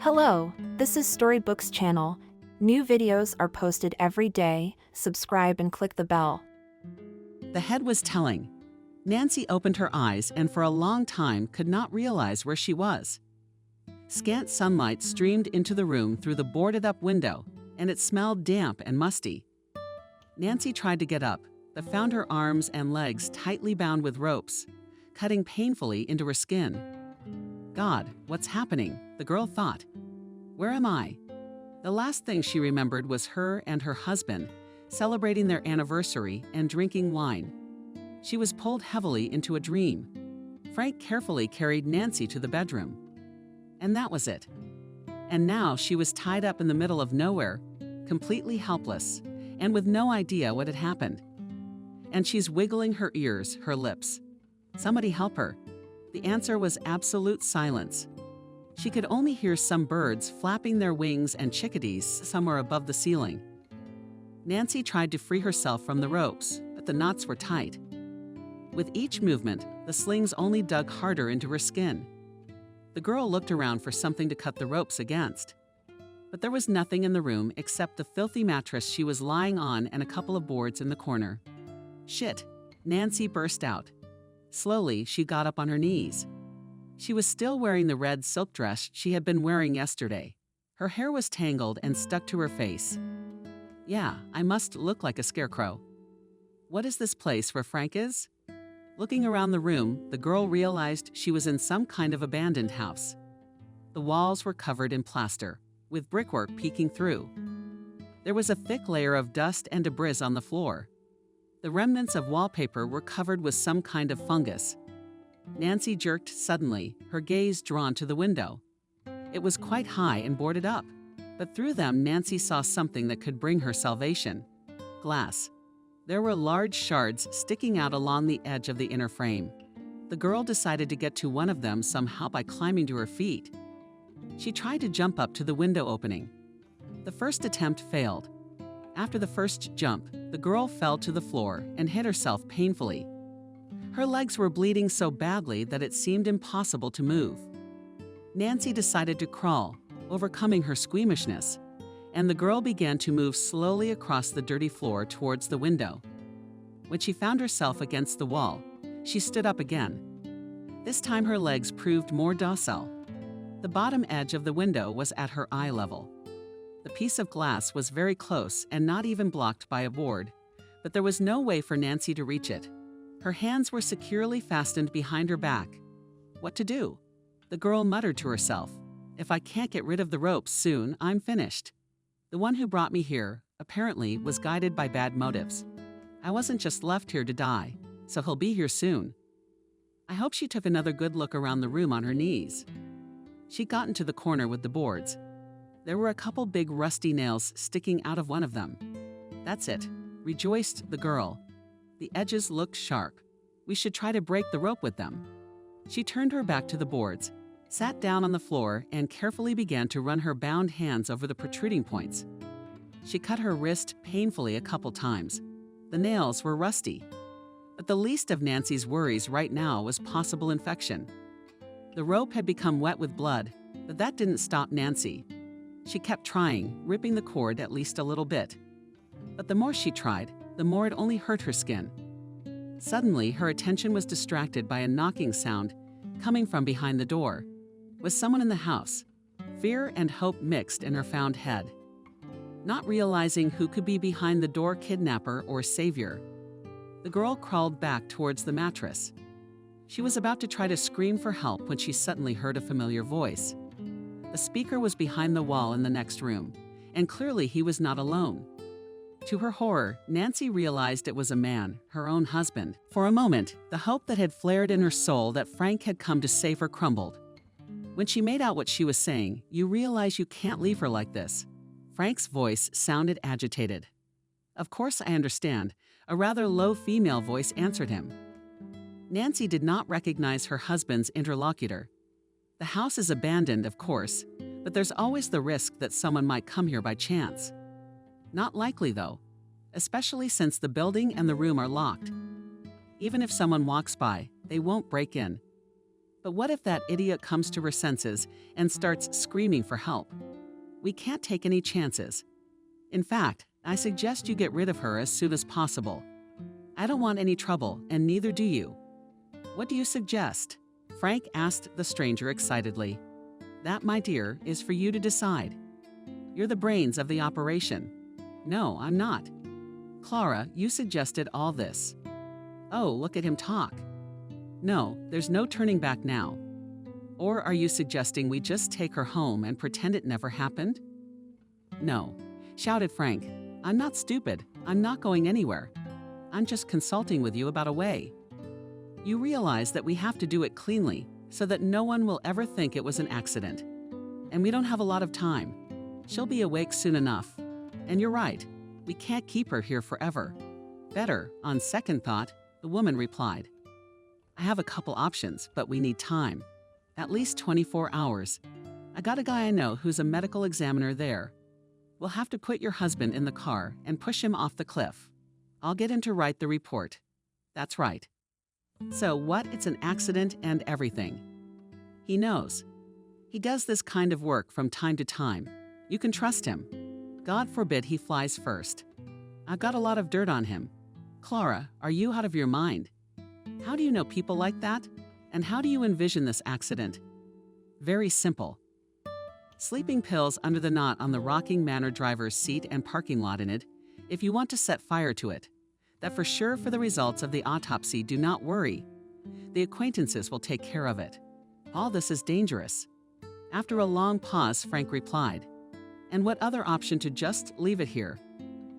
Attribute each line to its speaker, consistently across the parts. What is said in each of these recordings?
Speaker 1: Hello, this is Storybooks channel. New videos are posted every day. Subscribe and click the bell.
Speaker 2: The head was telling. Nancy opened her eyes and for a long time could not realize where she was. Scant sunlight streamed into the room through the boarded-up window, and it smelled damp and musty. Nancy tried to get up, but found her arms and legs tightly bound with ropes, cutting painfully into her skin. God, what's happening? The girl thought. Where am I? The last thing she remembered was her and her husband celebrating their anniversary and drinking wine. She was pulled heavily into a dream. Frank carefully carried Nancy to the bedroom. And that was it. And now she was tied up in the middle of nowhere, completely helpless, and with no idea what had happened. And she's wiggling her ears, her lips. Somebody help her. The answer was absolute silence. She could only hear some birds flapping their wings and chickadees somewhere above the ceiling. Nancy tried to free herself from the ropes, but the knots were tight. With each movement, the slings only dug harder into her skin. The girl looked around for something to cut the ropes against. But there was nothing in the room except the filthy mattress she was lying on and a couple of boards in the corner. Shit, Nancy burst out. Slowly, she got up on her knees. She was still wearing the red silk dress she had been wearing yesterday. Her hair was tangled and stuck to her face. Yeah, I must look like a scarecrow. What is this place where Frank is? Looking around the room, the girl realized she was in some kind of abandoned house. The walls were covered in plaster, with brickwork peeking through. There was a thick layer of dust and debris on the floor. The remnants of wallpaper were covered with some kind of fungus. Nancy jerked suddenly, her gaze drawn to the window. It was quite high and boarded up, but through them Nancy saw something that could bring her salvation. Glass. There were large shards sticking out along the edge of the inner frame. The girl decided to get to one of them somehow by climbing to her feet. She tried to jump up to the window opening. The first attempt failed. After the first jump, the girl fell to the floor and hit herself painfully. Her legs were bleeding so badly that it seemed impossible to move. Nancy decided to crawl, overcoming her squeamishness, and the girl began to move slowly across the dirty floor towards the window. When she found herself against the wall, she stood up again. This time her legs proved more docile. The bottom edge of the window was at her eye level. The piece of glass was very close and not even blocked by a board, but there was no way for Nancy to reach it. Her hands were securely fastened behind her back. What to do? The girl muttered to herself, "If I can't get rid of the ropes soon, I'm finished." The one who brought me here, apparently, was guided by bad motives. I wasn't just left here to die, so he'll be here soon. I hope she took another good look around the room on her knees. She got into the corner with the boards. There were a couple big rusty nails sticking out of one of them. That's it, rejoiced the girl. The edges looked sharp. We should try to break the rope with them. She turned her back to the boards, sat down on the floor, and carefully began to run her bound hands over the protruding points. She cut her wrist painfully a couple times. The nails were rusty. But the least of Nancy's worries right now was possible infection. The rope had become wet with blood, but that didn't stop Nancy. She kept trying, ripping the cord at least a little bit. But the more she tried, the more it only hurt her skin. Suddenly, her attention was distracted by a knocking sound coming from behind the door. Was someone in the house? Fear and hope mixed in her found head. Not realizing who could be behind the door, kidnapper or savior, the girl crawled back towards the mattress. She was about to try to scream for help when she suddenly heard a familiar voice. The speaker was behind the wall in the next room, and clearly he was not alone. To her horror, Nancy realized it was a man, her own husband. For a moment, the hope that had flared in her soul that Frank had come to save her crumbled. When she made out what she was saying, "You realize you can't leave her like this." Frank's voice sounded agitated. "Of course I understand," a rather low female voice answered him. Nancy did not recognize her husband's interlocutor. The house is abandoned, of course, but there's always the risk that someone might come here by chance. Not likely, though, especially since the building and the room are locked. Even if someone walks by, they won't break in. But what if that idiot comes to her senses and starts screaming for help? We can't take any chances. In fact, I suggest you get rid of her as soon as possible. I don't want any trouble, and neither do you. What do you suggest? Frank asked the stranger excitedly. That, my dear, is for you to decide. You're the brains of the operation. No, I'm not. Clara, you suggested all this. Oh, look at him talk. No, there's no turning back now. Or are you suggesting we just take her home and pretend it never happened? No, shouted Frank. I'm not stupid. I'm not going anywhere. I'm just consulting with you about a way. You realize that we have to do it cleanly so that no one will ever think it was an accident. And we don't have a lot of time. She'll be awake soon enough. And you're right, we can't keep her here forever. Better, on second thought, the woman replied. I have a couple options, but we need time. At least 24 hours. I got a guy I know who's a medical examiner there. We'll have to put your husband in the car and push him off the cliff. I'll get him to write the report. That's right. So what? It's an accident and everything. He knows. He does this kind of work from time to time. You can trust him. God forbid he flies first. I've got a lot of dirt on him. Clara, are you out of your mind? How do you know people like that? And how do you envision this accident? Very simple. Sleeping pills under the knot on the rocking manor driver's seat and parking lot in it, if you want to set fire to it. That for sure for the results of the autopsy, do not worry. The acquaintances will take care of it. All this is dangerous. After a long pause, Frank replied, and what other option to just leave it here?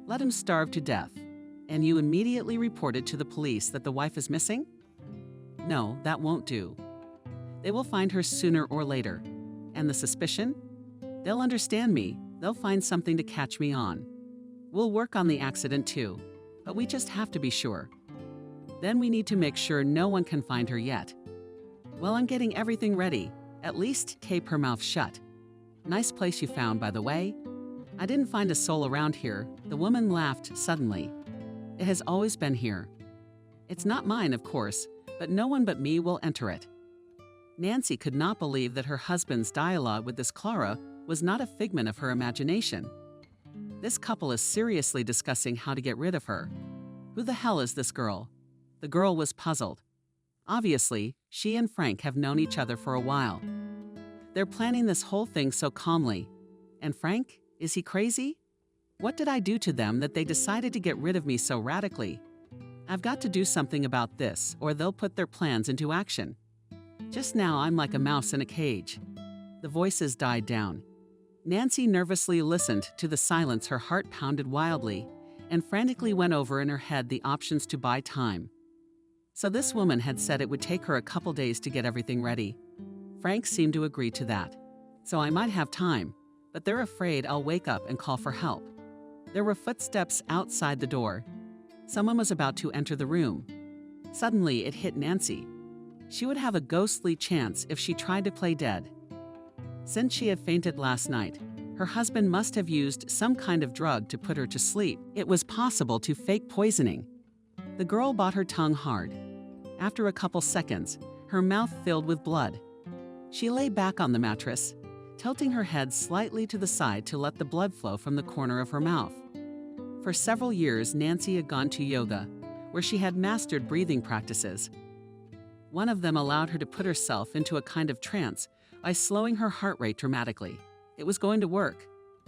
Speaker 2: Let him starve to death. And you immediately reported to the police that the wife is missing? No, that won't do. They will find her sooner or later. And the suspicion? They'll understand me. They'll find something to catch me on. We'll work on the accident too, but we just have to be sure. Then we need to make sure no one can find her yet. Well, I'm getting everything ready. At least tape her mouth shut. Nice place you found, by the way. I didn't find a soul around here. The woman laughed suddenly. It has always been here. It's not mine, of course, but no one but me will enter it. Nancy could not believe that her husband's dialogue with this Clara was not a figment of her imagination. This couple is seriously discussing how to get rid of her. Who the hell is this girl? The girl was puzzled. Obviously, she and Frank have known each other for a while. They're planning this whole thing so calmly. And Frank, is he crazy? What did I do to them that they decided to get rid of me so radically? I've got to do something about this, or they'll put their plans into action. Just now, I'm like a mouse in a cage. The voices died down. Nancy nervously listened to the silence. Her heart pounded wildly, and frantically went over in her head the options to buy time. So this woman had said it would take her a couple days to get everything ready. Frank seemed to agree to that. So I might have time, but they're afraid I'll wake up and call for help. There were footsteps outside the door. Someone was about to enter the room. Suddenly, it hit Nancy. She would have a ghostly chance if she tried to play dead. Since she had fainted last night, her husband must have used some kind of drug to put her to sleep. It was possible to fake poisoning. The girl bit her tongue hard. After a couple seconds, her mouth filled with blood. She lay back on the mattress, tilting her head slightly to the side to let the blood flow from the corner of her mouth. For several years, Nancy had gone to yoga, where she had mastered breathing practices. One of them allowed her to put herself into a kind of trance by slowing her heart rate dramatically. It was going to work.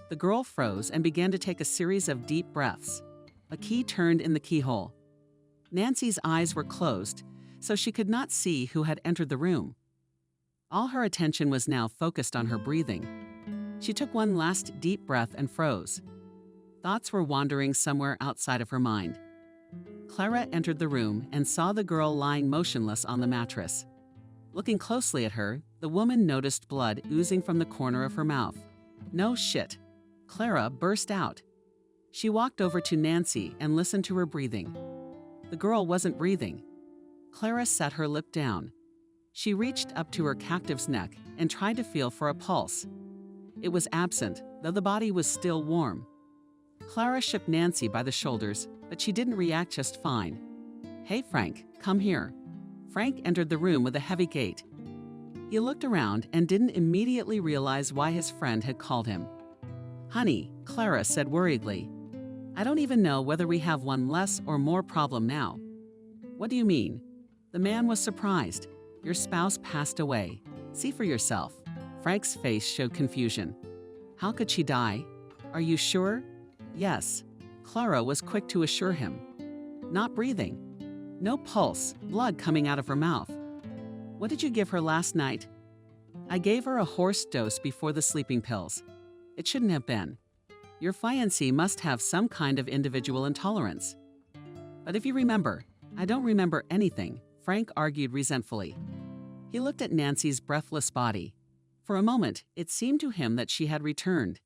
Speaker 2: The girl froze and began to take a series of deep breaths. A key turned in the keyhole. Nancy's eyes were closed, so she could not see who had entered the room. All her attention was now focused on her breathing. She took one last deep breath and froze. Thoughts were wandering somewhere outside of her mind. Clara entered the room and saw the girl lying motionless on the mattress. Looking closely at her, the woman noticed blood oozing from the corner of her mouth. No shit. Clara burst out. She walked over to Nancy and listened to her breathing. The girl wasn't breathing. Clara set her lip down. She reached up to her captive's neck and tried to feel for a pulse. It was absent, though the body was still warm. Clara shook Nancy by the shoulders, but she didn't react just fine. Hey, Frank, come here. Frank entered the room with a heavy gait. He looked around and didn't immediately realize why his friend had called him. "Honey," Clara said worriedly, "I don't even know whether we have one less or more problem now." "What do you mean?" The man was surprised. "Your spouse passed away. See for yourself." Frank's face showed confusion. "How could she die? Are you sure?" "Yes." Clara was quick to assure him. "Not breathing. No pulse, blood coming out of her mouth." "What did you give her last night?" "I gave her a horse dose before the sleeping pills. It shouldn't have been. Your fiancé must have some kind of individual intolerance." "But if you remember." "I don't remember anything," Frank argued resentfully. He looked at Nancy's breathless body. For a moment, it seemed to him that she had returned.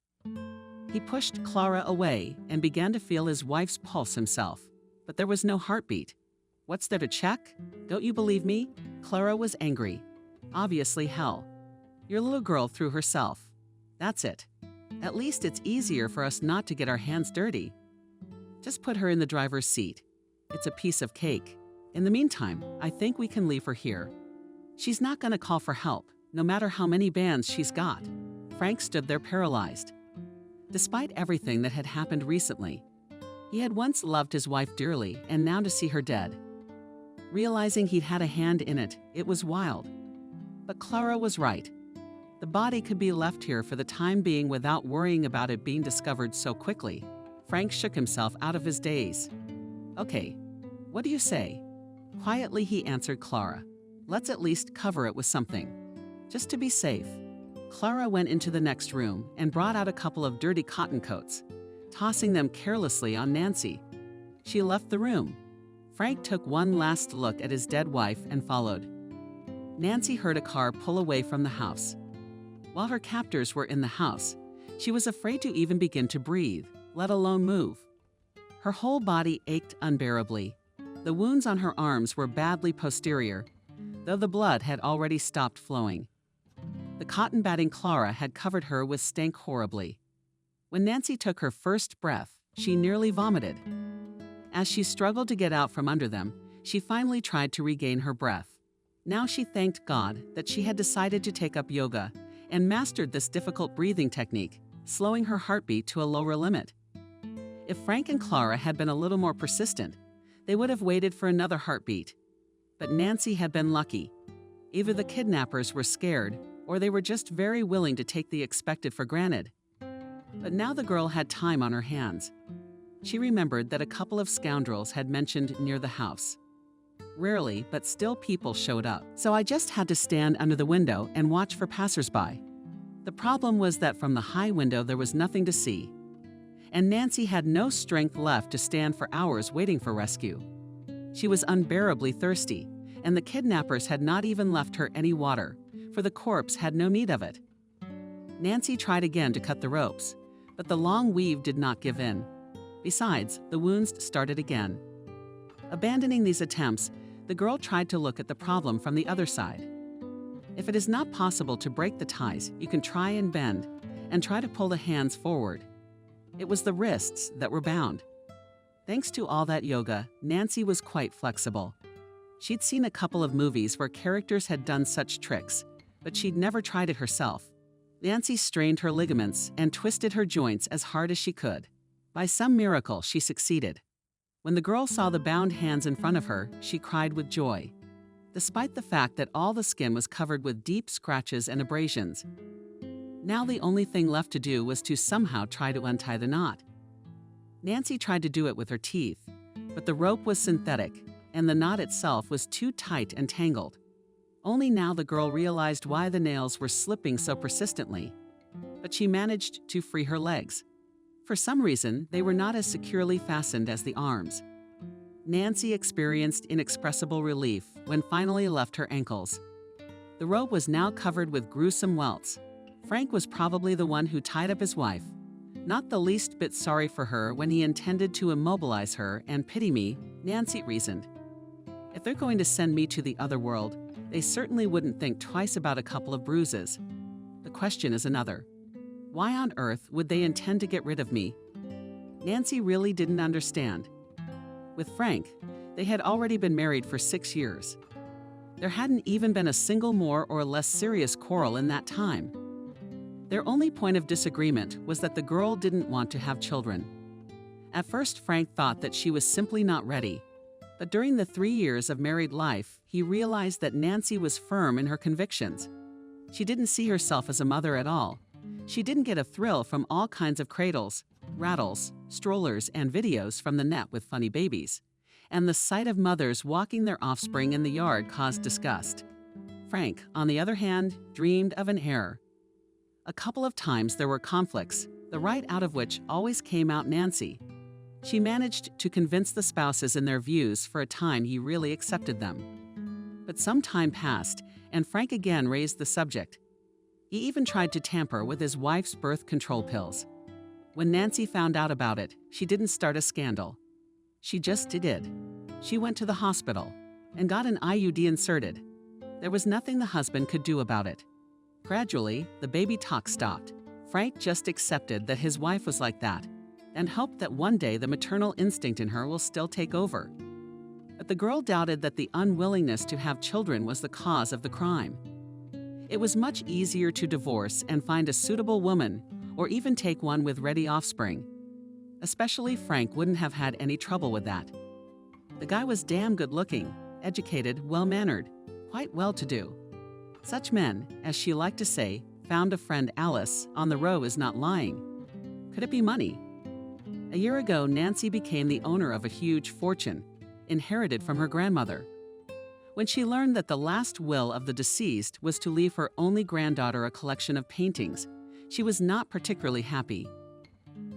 Speaker 2: He pushed Clara away and began to feel his wife's pulse himself, but there was no heartbeat. "What's there to check? Don't you believe me?" Clara was angry. "Obviously hell. Your little girl threw herself. That's it. At least it's easier for us not to get our hands dirty. Just put her in the driver's seat. It's a piece of cake. In the meantime, I think we can leave her here. She's not going to call for help, no matter how many bands she's got." Frank stood there paralyzed. Despite everything that had happened recently, he had once loved his wife dearly, and now to see her dead. Realizing he'd had a hand in it, it was wild. But Clara was right. The body could be left here for the time being without worrying about it being discovered so quickly. Frank shook himself out of his daze. "Okay, what do you say?" Quietly he answered Clara. "Let's at least cover it with something, just to be safe." Clara went into the next room and brought out a couple of dirty cotton coats, tossing them carelessly on Nancy. She left the room. Frank took one last look at his dead wife and followed. Nancy heard a car pull away from the house. While her captors were in the house, she was afraid to even begin to breathe, let alone move. Her whole body ached unbearably. The wounds on her arms were badly posterior, though the blood had already stopped flowing. The cotton batting Clara had covered her with stank horribly. When Nancy took her first breath, she nearly vomited. As she struggled to get out from under them, she finally tried to regain her breath. Now she thanked God that she had decided to take up yoga and mastered this difficult breathing technique, slowing her heartbeat to a lower limit. If Frank and Clara had been a little more persistent, they would have waited for another heartbeat. But Nancy had been lucky. Either the kidnappers were scared, or they were just very willing to take the expected for granted. But now the girl had time on her hands. She remembered that a couple of scoundrels had mentioned near the house. Rarely, but still people showed up. "So I just had to stand under the window and watch for passersby." The problem was that from the high window there was nothing to see. And Nancy had no strength left to stand for hours waiting for rescue. She was unbearably thirsty, and the kidnappers had not even left her any water, for the corpse had no need of it. Nancy tried again to cut the ropes, but the long weave did not give in. Besides, the wounds started again. Abandoning these attempts, the girl tried to look at the problem from the other side. If it is not possible to break the ties, you can try and bend, and try to pull the hands forward. It was the wrists that were bound. Thanks to all that yoga, Nancy was quite flexible. She'd seen a couple of movies where characters had done such tricks, but she'd never tried it herself. Nancy strained her ligaments and twisted her joints as hard as she could. By some miracle, she succeeded. When the girl saw the bound hands in front of her, she cried with joy, despite the fact that all the skin was covered with deep scratches and abrasions. Now the only thing left to do was to somehow try to untie the knot. Nancy tried to do it with her teeth, but the rope was synthetic, and the knot itself was too tight and tangled. Only now the girl realized why the nails were slipping so persistently, but she managed to free her legs. For some reason, they were not as securely fastened as the arms. Nancy experienced inexpressible relief when finally left her ankles. The rope was now covered with gruesome welts. Frank was probably the one who tied up his wife, not the least bit sorry for her when he intended to immobilize her, and pity me, Nancy reasoned. If they're going to send me to the other world, they certainly wouldn't think twice about a couple of bruises. The question is another. Why on earth would they intend to get rid of me? Nancy really didn't understand. With Frank, they had already been married for 6 years. There hadn't even been a single more or less serious quarrel in that time. Their only point of disagreement was that the girl didn't want to have children. At first, Frank thought that she was simply not ready. But during the 3 years of married life, he realized that Nancy was firm in her convictions. She didn't see herself as a mother at all. She didn't get a thrill from all kinds of cradles, rattles, strollers, and videos from the net with funny babies. And the sight of mothers walking their offspring in the yard caused disgust. Frank, on the other hand, dreamed of an heir. A couple of times there were conflicts, the right out of which always came out Nancy. She managed to convince the spouses in their views for a time he really accepted them. But some time passed, and Frank again raised the subject. He even tried to tamper with his wife's birth control pills. When Nancy found out about it, she didn't start a scandal. She just did. She went to the hospital and got an IUD inserted. There was nothing the husband could do about it. Gradually, the baby talk stopped. Frank just accepted that his wife was like that and hoped that one day the maternal instinct in her will still take over. But the girl doubted that the unwillingness to have children was the cause of the crime. It was much easier to divorce and find a suitable woman, or even take one with ready offspring. Especially Frank wouldn't have had any trouble with that. The guy was damn good looking, educated, well-mannered, quite well-to-do. Such men, as she liked to say, found a friend Alice on the row is not lying. Could it be money? A year ago, Nancy became the owner of a huge fortune, inherited from her grandmother. When she learned that the last will of the deceased was to leave her only granddaughter a collection of paintings, she was not particularly happy.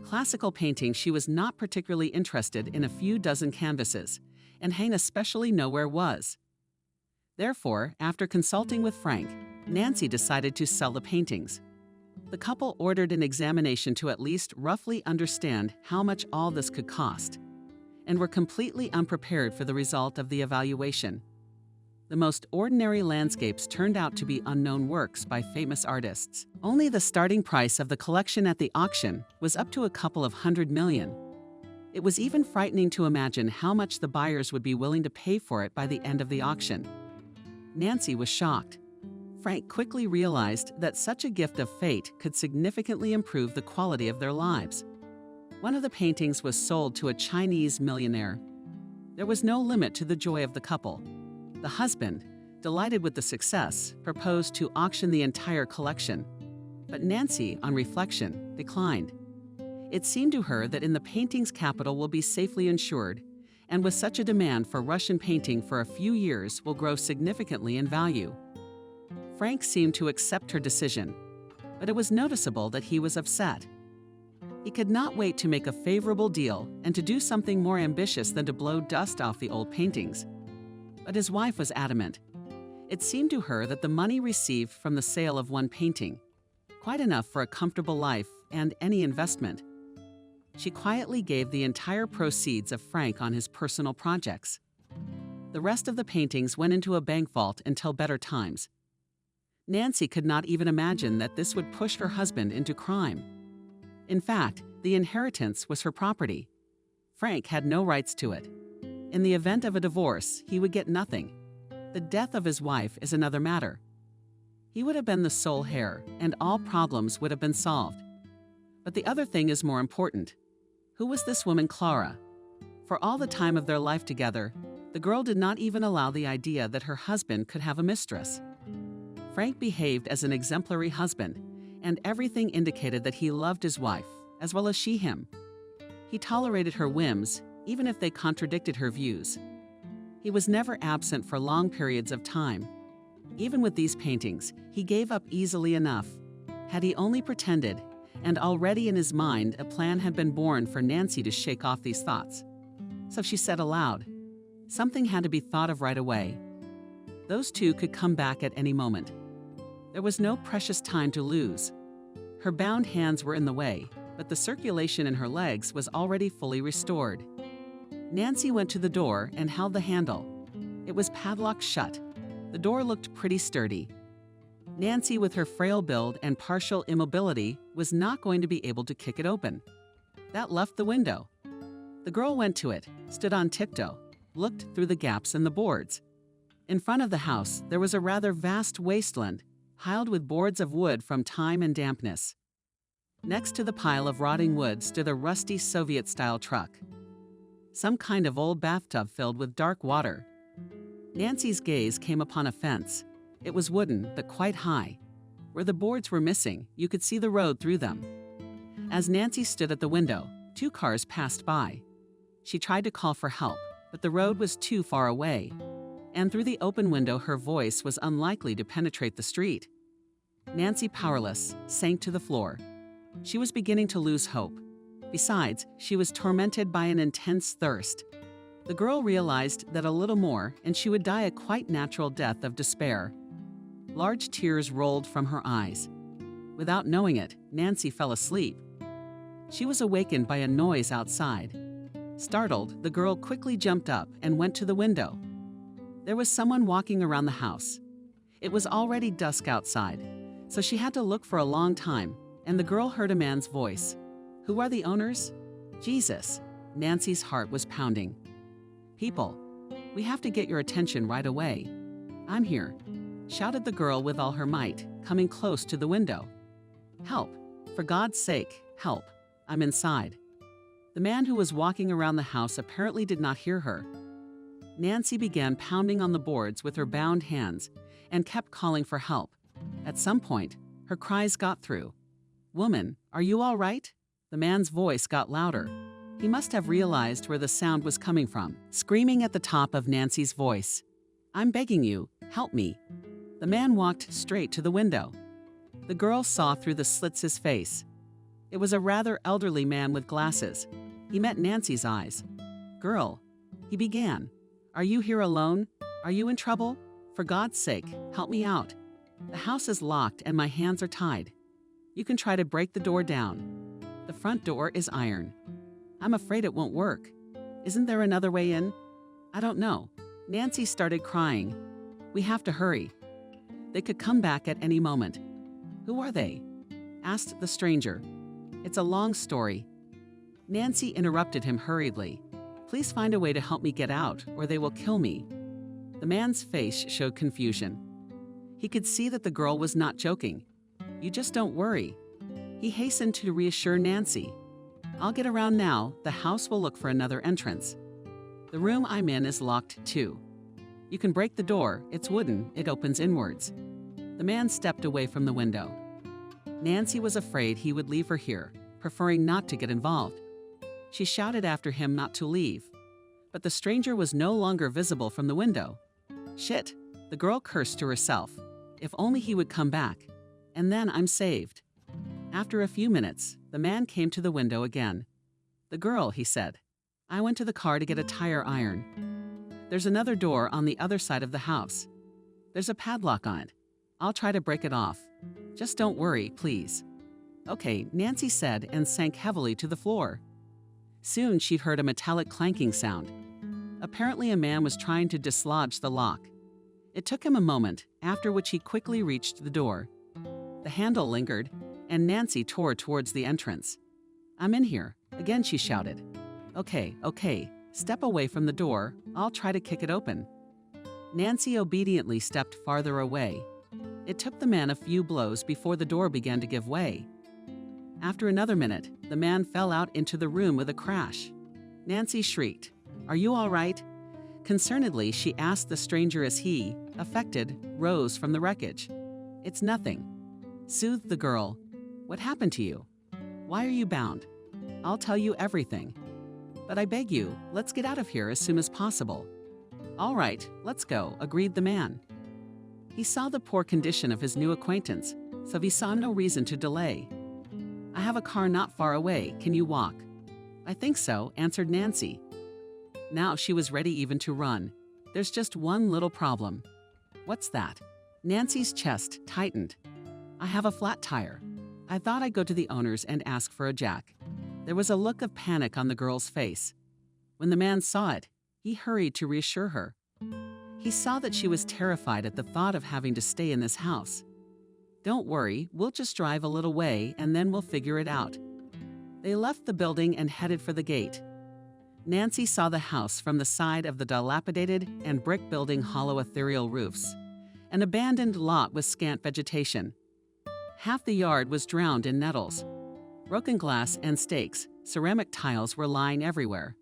Speaker 2: Classical painting she was not particularly interested in, a few dozen canvases, and Hane especially nowhere was. Therefore, after consulting with Frank, Nancy decided to sell the paintings. The couple ordered an examination to at least roughly understand how much all this could cost, and were completely unprepared for the result of the evaluation. The most ordinary landscapes turned out to be unknown works by famous artists. Only the starting price of the collection at the auction was up to a couple of $100 million. It was even frightening to imagine how much the buyers would be willing to pay for it by the end of the auction. Nancy was shocked. Frank quickly realized that such a gift of fate could significantly improve the quality of their lives. One of the paintings was sold to a Chinese millionaire. There was no limit to the joy of the couple. The husband, delighted with the success, proposed to auction the entire collection. But Nancy, on reflection, declined. It seemed to her that in the painting's capital will be safely insured, and with such a demand for Russian painting for a few years will grow significantly in value. Frank seemed to accept her decision, but it was noticeable that he was upset. He could not wait to make a favorable deal and to do something more ambitious than to blow dust off the old paintings. But his wife was adamant. It seemed to her that the money received from the sale of one painting, quite enough for a comfortable life and any investment. She quietly gave the entire proceeds of Frank on his personal projects. The rest of the paintings went into a bank vault until better times. Nancy could not even imagine that this would push her husband into crime. In fact, the inheritance was her property. Frank had no rights to it. In the event of a divorce, he would get nothing. The death of his wife is another matter. He would have been the sole heir, and all problems would have been solved. But the other thing is more important. Who was this woman Clara? For all the time of their life together, the girl did not even allow the idea that her husband could have a mistress. Frank behaved as an exemplary husband, and everything indicated that he loved his wife, as well as she him. He tolerated her whims, even if they contradicted her views. He was never absent for long periods of time. Even with these paintings, he gave up easily enough. Had he only pretended, and already in his mind a plan had been born for Nancy to shake off these thoughts. So she said aloud, something had to be thought of right away. Those two could come back at any moment. There was no precious time to lose. Her bound hands were in the way, but the circulation in her legs was already fully restored. Nancy went to the door and held the handle. It was padlocked shut. The door looked pretty sturdy. Nancy, with her frail build and partial immobility, was not going to be able to kick it open. That left the window. The girl went to it, stood on tiptoe, looked through the gaps in the boards. In front of the house, there was a rather vast wasteland, piled with boards of wood from time and dampness. Next to the pile of rotting wood stood a rusty Soviet-style truck. Some kind of old bathtub filled with dark water. Nancy's gaze came upon a fence. It was wooden, but quite high. Where the boards were missing, you could see the road through them. As Nancy stood at the window, 2 cars passed by. She tried to call for help, but the road was too far away, and through the open window her voice was unlikely to penetrate the street. Nancy, powerless, sank to the floor. She was beginning to lose hope. Besides, she was tormented by an intense thirst. The girl realized that a little more and she would die a quite natural death of despair. Large tears rolled from her eyes. Without knowing it, Nancy fell asleep. She was awakened by a noise outside. Startled, the girl quickly jumped up and went to the window. There was someone walking around the house. It was already dusk outside, so she had to look for a long time, and the girl heard a man's voice. "Who are the owners?" "Jesus." Nancy's heart was pounding. "People, we have to get your attention right away." "I'm here," shouted the girl with all her might, coming close to the window. "Help! For God's sake, help! I'm inside." The man who was walking around the house apparently did not hear her. Nancy began pounding on the boards with her bound hands and kept calling for help. At some point, her cries got through. "Woman, are you all right?" The man's voice got louder. He must have realized where the sound was coming from, screaming at the top of Nancy's voice. "I'm begging you, help me." The man walked straight to the window. The girl saw through the slits his face. It was a rather elderly man with glasses. He met Nancy's eyes. "Girl," he began, "are you here alone? Are you in trouble? For God's sake, help me out. The house is locked and my hands are tied. You can try to break the door down. The front door is iron. I'm afraid it won't work. Isn't there another way in?" "I don't know." Nancy started crying. "We have to hurry. They could come back at any moment." "Who are they?" asked the stranger. "It's a long story." Nancy interrupted him hurriedly. "Please find a way to help me get out, or they will kill me." The man's face showed confusion. He could see that the girl was not joking. "You just don't worry." He hastened to reassure Nancy. "I'll get around now. The house will look for another entrance. The room I'm in is locked too. You can break the door. It's wooden. It opens inwards." The man stepped away from the window. Nancy was afraid he would leave her here, preferring not to get involved. She shouted after him not to leave, but the stranger was no longer visible from the window. "Shit," the girl cursed to herself. "If only he would come back. And then I'm saved." After a few minutes, the man came to the window again. "The girl," he said. "I went to the car to get a tire iron. There's another door on the other side of the house. There's a padlock on it. I'll try to break it off. Just don't worry, please." "Okay," Nancy said and sank heavily to the floor. Soon she heard a metallic clanking sound. Apparently a man was trying to dislodge the lock. It took him a moment, after which he quickly reached the door. The handle lingered, and Nancy tore towards the entrance. "I'm in here," again she shouted. Okay, step away from the door. I'll try to kick it open." Nancy obediently stepped farther away. It took the man a few blows before the door began to give way. After another minute, the man fell out into the room with a crash. Nancy shrieked, "Are you all right?" Concernedly, she asked the stranger as he, affected, rose from the wreckage. "It's nothing," soothed the girl. "What happened to you? Why are you bound? I'll tell you everything. But I beg you, let's get out of here as soon as possible." "All right, let's go," agreed the man. He saw the poor condition of his new acquaintance, so he saw no reason to delay. "I have a car not far away. Can you walk?" "I think so," answered Nancy. Now she was ready even to run. "There's just one little problem." "What's that?" Nancy's chest tightened. "I have a flat tire. I thought I'd go to the owners and ask for a jack." There was a look of panic on the girl's face. When the man saw it, he hurried to reassure her. He saw that she was terrified at the thought of having to stay in this house. "Don't worry, we'll just drive a little way and then we'll figure it out." They left the building and headed for the gate. Nancy saw the house from the side of the dilapidated and brick-building hollow ethereal roofs, an abandoned lot with scant vegetation. Half the yard was drowned in nettles. Broken glass and stakes, ceramic tiles were lying everywhere.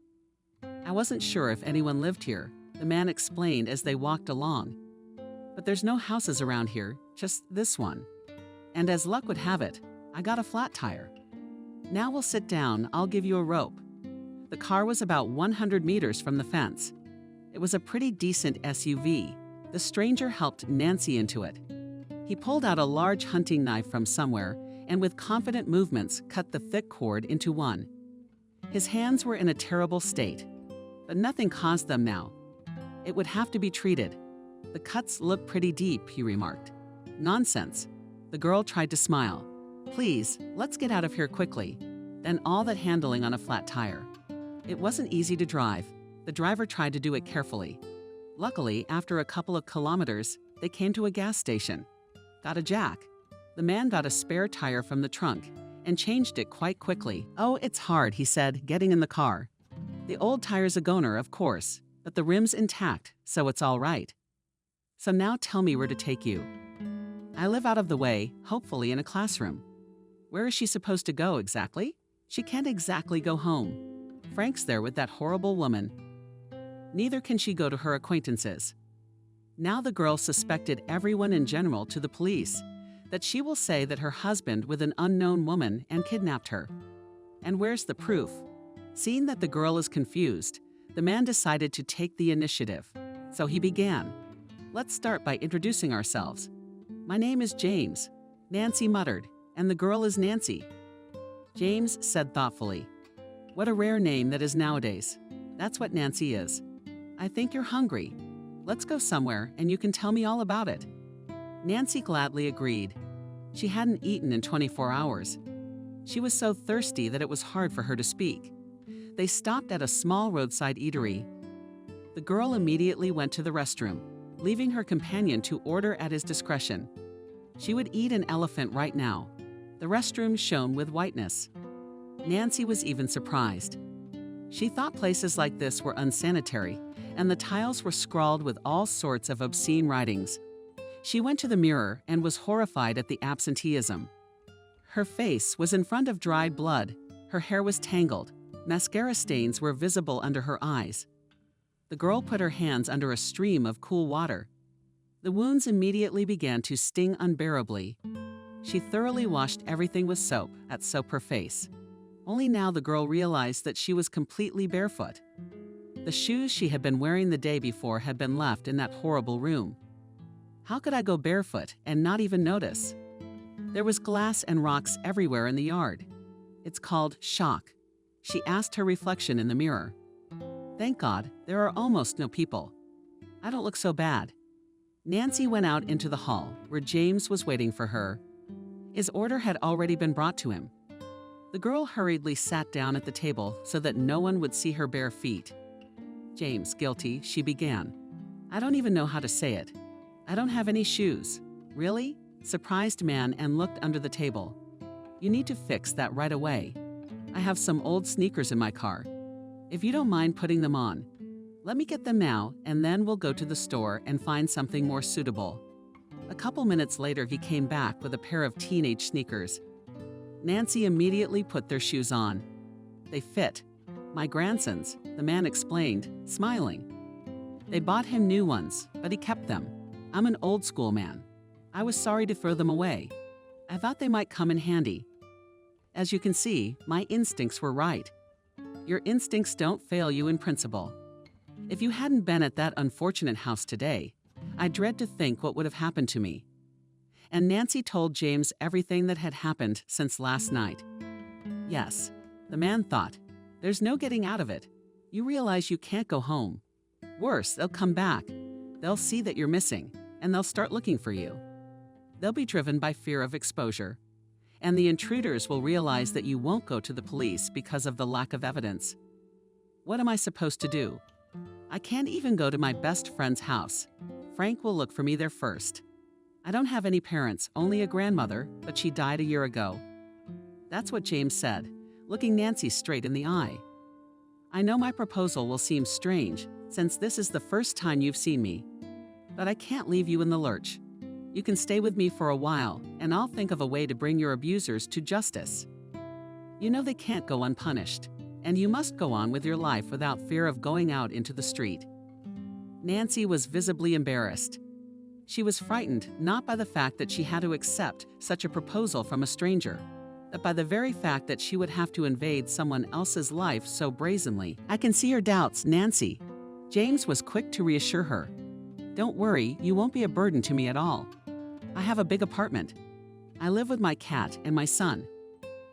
Speaker 2: "I wasn't sure if anyone lived here," the man explained as they walked along. "But there's no houses around here, just this one. And as luck would have it, I got a flat tire. Now we'll sit down, I'll give you a rope." The car was about 100 meters from the fence. It was a pretty decent SUV. The stranger helped Nancy into it. He pulled out a large hunting knife from somewhere and with confident movements cut the thick cord into one. His hands were in a terrible state, but nothing caused them now. "It would have to be treated. The cuts look pretty deep," he remarked. "Nonsense." The girl tried to smile. "Please, let's get out of here quickly." Then all that handling on a flat tire. It wasn't easy to drive. The driver tried to do it carefully. Luckily, after a couple of kilometers, they came to a gas station. "Got a jack." The man got a spare tire from the trunk and changed it quite quickly. "Oh, it's hard," he said, getting in the car. "The old tire's a goner, of course, but the rim's intact, so it's all right. So now tell me where to take you." "I live out of the way, hopefully in a classroom." "Where is she supposed to go exactly?" "She can't exactly go home. Frank's there with that horrible woman. Neither can she go to her acquaintances." Now the girl suspected everyone in general to the police, that she will say that her husband with an unknown woman and kidnapped her. And where's the proof? Seeing that the girl is confused, the man decided to take the initiative. So he began. "Let's start by introducing ourselves. My name is James," Nancy muttered, "and the girl is Nancy." James said thoughtfully, "What a rare name that is nowadays. That's what Nancy is. I think you're hungry. Let's go somewhere and you can tell me all about it." Nancy gladly agreed. She hadn't eaten in 24 hours. She was so thirsty that it was hard for her to speak. They stopped at a small roadside eatery. The girl immediately went to the restroom, leaving her companion to order at his discretion. She would eat an elephant right now. The restroom shone with whiteness. Nancy was even surprised. She thought places like this were unsanitary, and the tiles were scrawled with all sorts of obscene writings. She went to the mirror and was horrified at the absenteeism. Her face was in front of dried blood, her hair was tangled, mascara stains were visible under her eyes. The girl put her hands under a stream of cool water. The wounds immediately began to sting unbearably. She thoroughly washed everything with soap at soap her face. Only now the girl realized that she was completely barefoot. The shoes she had been wearing the day before had been left in that horrible room. How could I go barefoot and not even notice? There was glass and rocks everywhere in the yard. It's called shock. She asked her reflection in the mirror. Thank God, there are almost no people. I don't look so bad. Nancy went out into the hall, where James was waiting for her. His order had already been brought to him. The girl hurriedly sat down at the table so that no one would see her bare feet. "James, guilty," she began. "I don't even know how to say it. I don't have any shoes." "Really?" Surprised man and looked under the table. "You need to fix that right away. I have some old sneakers in my car. If you don't mind putting them on, let me get them now and then we'll go to the store and find something more suitable." A couple minutes later he came back with a pair of teenage sneakers. Nancy immediately put their shoes on. "They fit. My grandson's," the man explained, smiling. "They bought him new ones, but he kept them. I'm an old school man. I was sorry to throw them away. I thought they might come in handy. As you can see, my instincts were right. Your instincts don't fail you in principle. If you hadn't been at that unfortunate house today, I dread to think what would have happened to me." And Nancy told James everything that had happened since last night. Yes, the man thought, there's no getting out of it. You realize you can't go home. Worse, they'll come back. They'll see that you're missing, and they'll start looking for you. They'll be driven by fear of exposure. And the intruders will realize that you won't go to the police because of the lack of evidence. What am I supposed to do? I can't even go to my best friend's house. Frank will look for me there first. I don't have any parents, only a grandmother, but she died a year ago. That's what James said, looking Nancy straight in the eye. I know my proposal will seem strange, since this is the first time you've seen me. But I can't leave you in the lurch. You can stay with me for a while, and I'll think of a way to bring your abusers to justice. You know they can't go unpunished, and you must go on with your life without fear of going out into the street." Nancy was visibly embarrassed. She was frightened not by the fact that she had to accept such a proposal from a stranger, but by the very fact that she would have to invade someone else's life so brazenly. "I can see your doubts, Nancy." James was quick to reassure her. "Don't worry, you won't be a burden to me at all. I have a big apartment. I live with my cat and my son.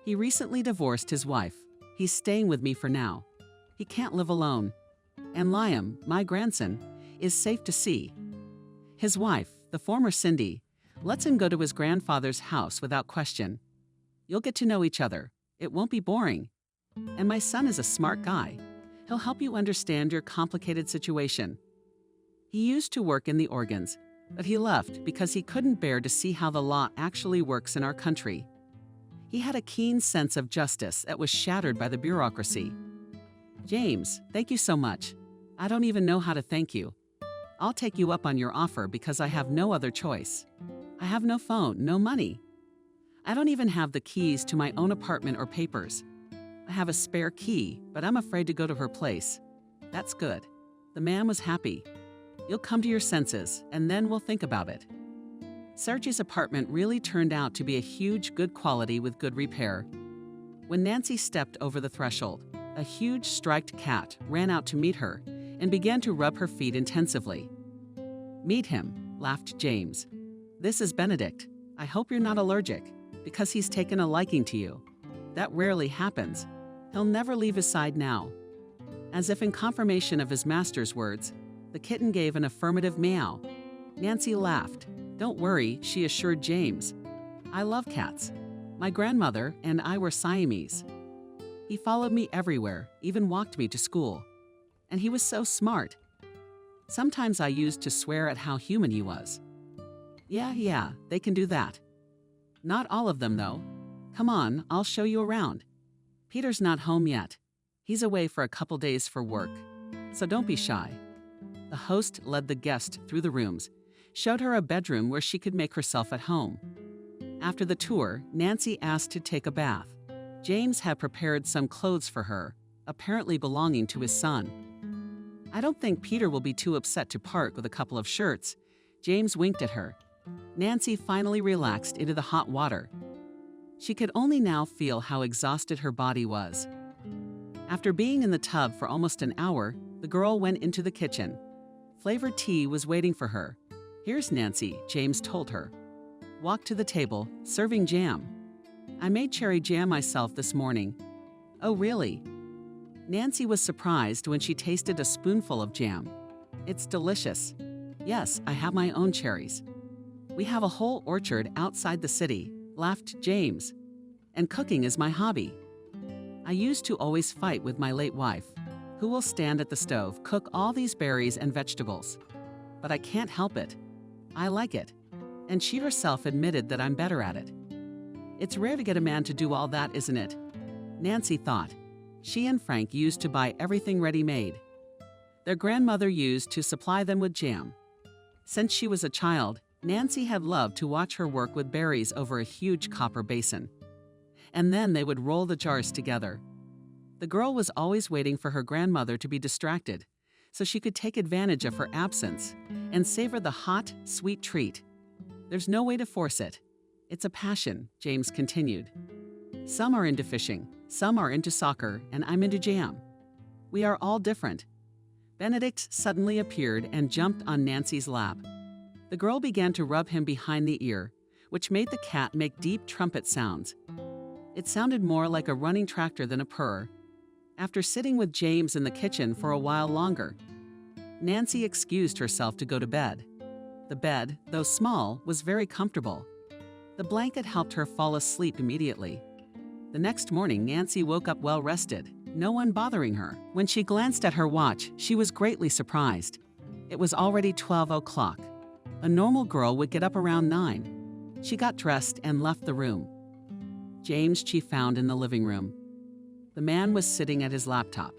Speaker 2: He recently divorced his wife. He's staying with me for now. He can't live alone. And Liam, my grandson, is safe to see. His wife, the former Cindy, lets him go to his grandfather's house without question. You'll get to know each other. It won't be boring. And my son is a smart guy. He'll help you understand your complicated situation. He used to work in the organs, but he left because he couldn't bear to see how the law actually works in our country. He had a keen sense of justice that was shattered by the bureaucracy. James, thank you so much. I don't even know how to thank you. I'll take you up on your offer because I have no other choice. I have no phone, no money. I don't even have the keys to my own apartment or papers. I have a spare key, but I'm afraid to go to her place. That's good." The man was happy. "You'll come to your senses, and then we'll think about it." Sergei's apartment really turned out to be a huge good quality with good repair. When Nancy stepped over the threshold, a huge striped cat ran out to meet her and began to rub her feet intensively. "Meet him," laughed James. "This is Benedict. I hope you're not allergic, because he's taken a liking to you. That rarely happens. He'll never leave his side now." As if in confirmation of his master's words, the kitten gave an affirmative meow. Nancy laughed. "Don't worry," she assured James. "I love cats. My grandmother and I were Siamese. He followed me everywhere, even walked me to school. And he was so smart. Sometimes I used to swear at how human he was." Yeah, they can do that. Not all of them, though. Come on, I'll show you around. Peter's not home yet. He's away for a couple days for work, so don't be shy." The host led the guest through the rooms, showed her a bedroom where she could make herself at home. After the tour, Nancy asked to take a bath. James had prepared some clothes for her, apparently belonging to his son. "I don't think Peter will be too upset to part with a couple of shirts." James winked at her. Nancy finally relaxed into the hot water. She could only now feel how exhausted her body was. After being in the tub for almost an hour, the girl went into the kitchen. Flavored tea was waiting for her. "Here's Nancy," James told her. Walked to the table, serving jam. "I made cherry jam myself this morning." "Oh, really?" Nancy was surprised when she tasted a spoonful of jam. "It's delicious." "Yes, I have my own cherries. We have a whole orchard outside the city," laughed James. "And cooking is my hobby. I used to always fight with my late wife, who will stand at the stove, cook all these berries and vegetables. But I can't help it. I like it. And she herself admitted that I'm better at it. It's rare to get a man to do all that, isn't it?" Nancy thought. She and Frank used to buy everything ready-made. Their grandmother used to supply them with jam. Since she was a child, Nancy had loved to watch her work with berries over a huge copper basin. And then they would roll the jars together. The girl was always waiting for her grandmother to be distracted, so she could take advantage of her absence and savor the hot, sweet treat. "There's no way to force it. It's a passion," James continued. "Some are into fishing, some are into soccer, and I'm into jam. We are all different." Benedict suddenly appeared and jumped on Nancy's lap. The girl began to rub him behind the ear, which made the cat make deep trumpet sounds. It sounded more like a running tractor than a purr. After sitting with James in the kitchen for a while longer, Nancy excused herself to go to bed. The bed, though small, was very comfortable. The blanket helped her fall asleep immediately. The next morning, Nancy woke up well rested, no one bothering her. When she glanced at her watch, she was greatly surprised. It was already 12 o'clock. A normal girl would get up around 9. She got dressed and left the room. James she found in the living room. The man was sitting at his laptop.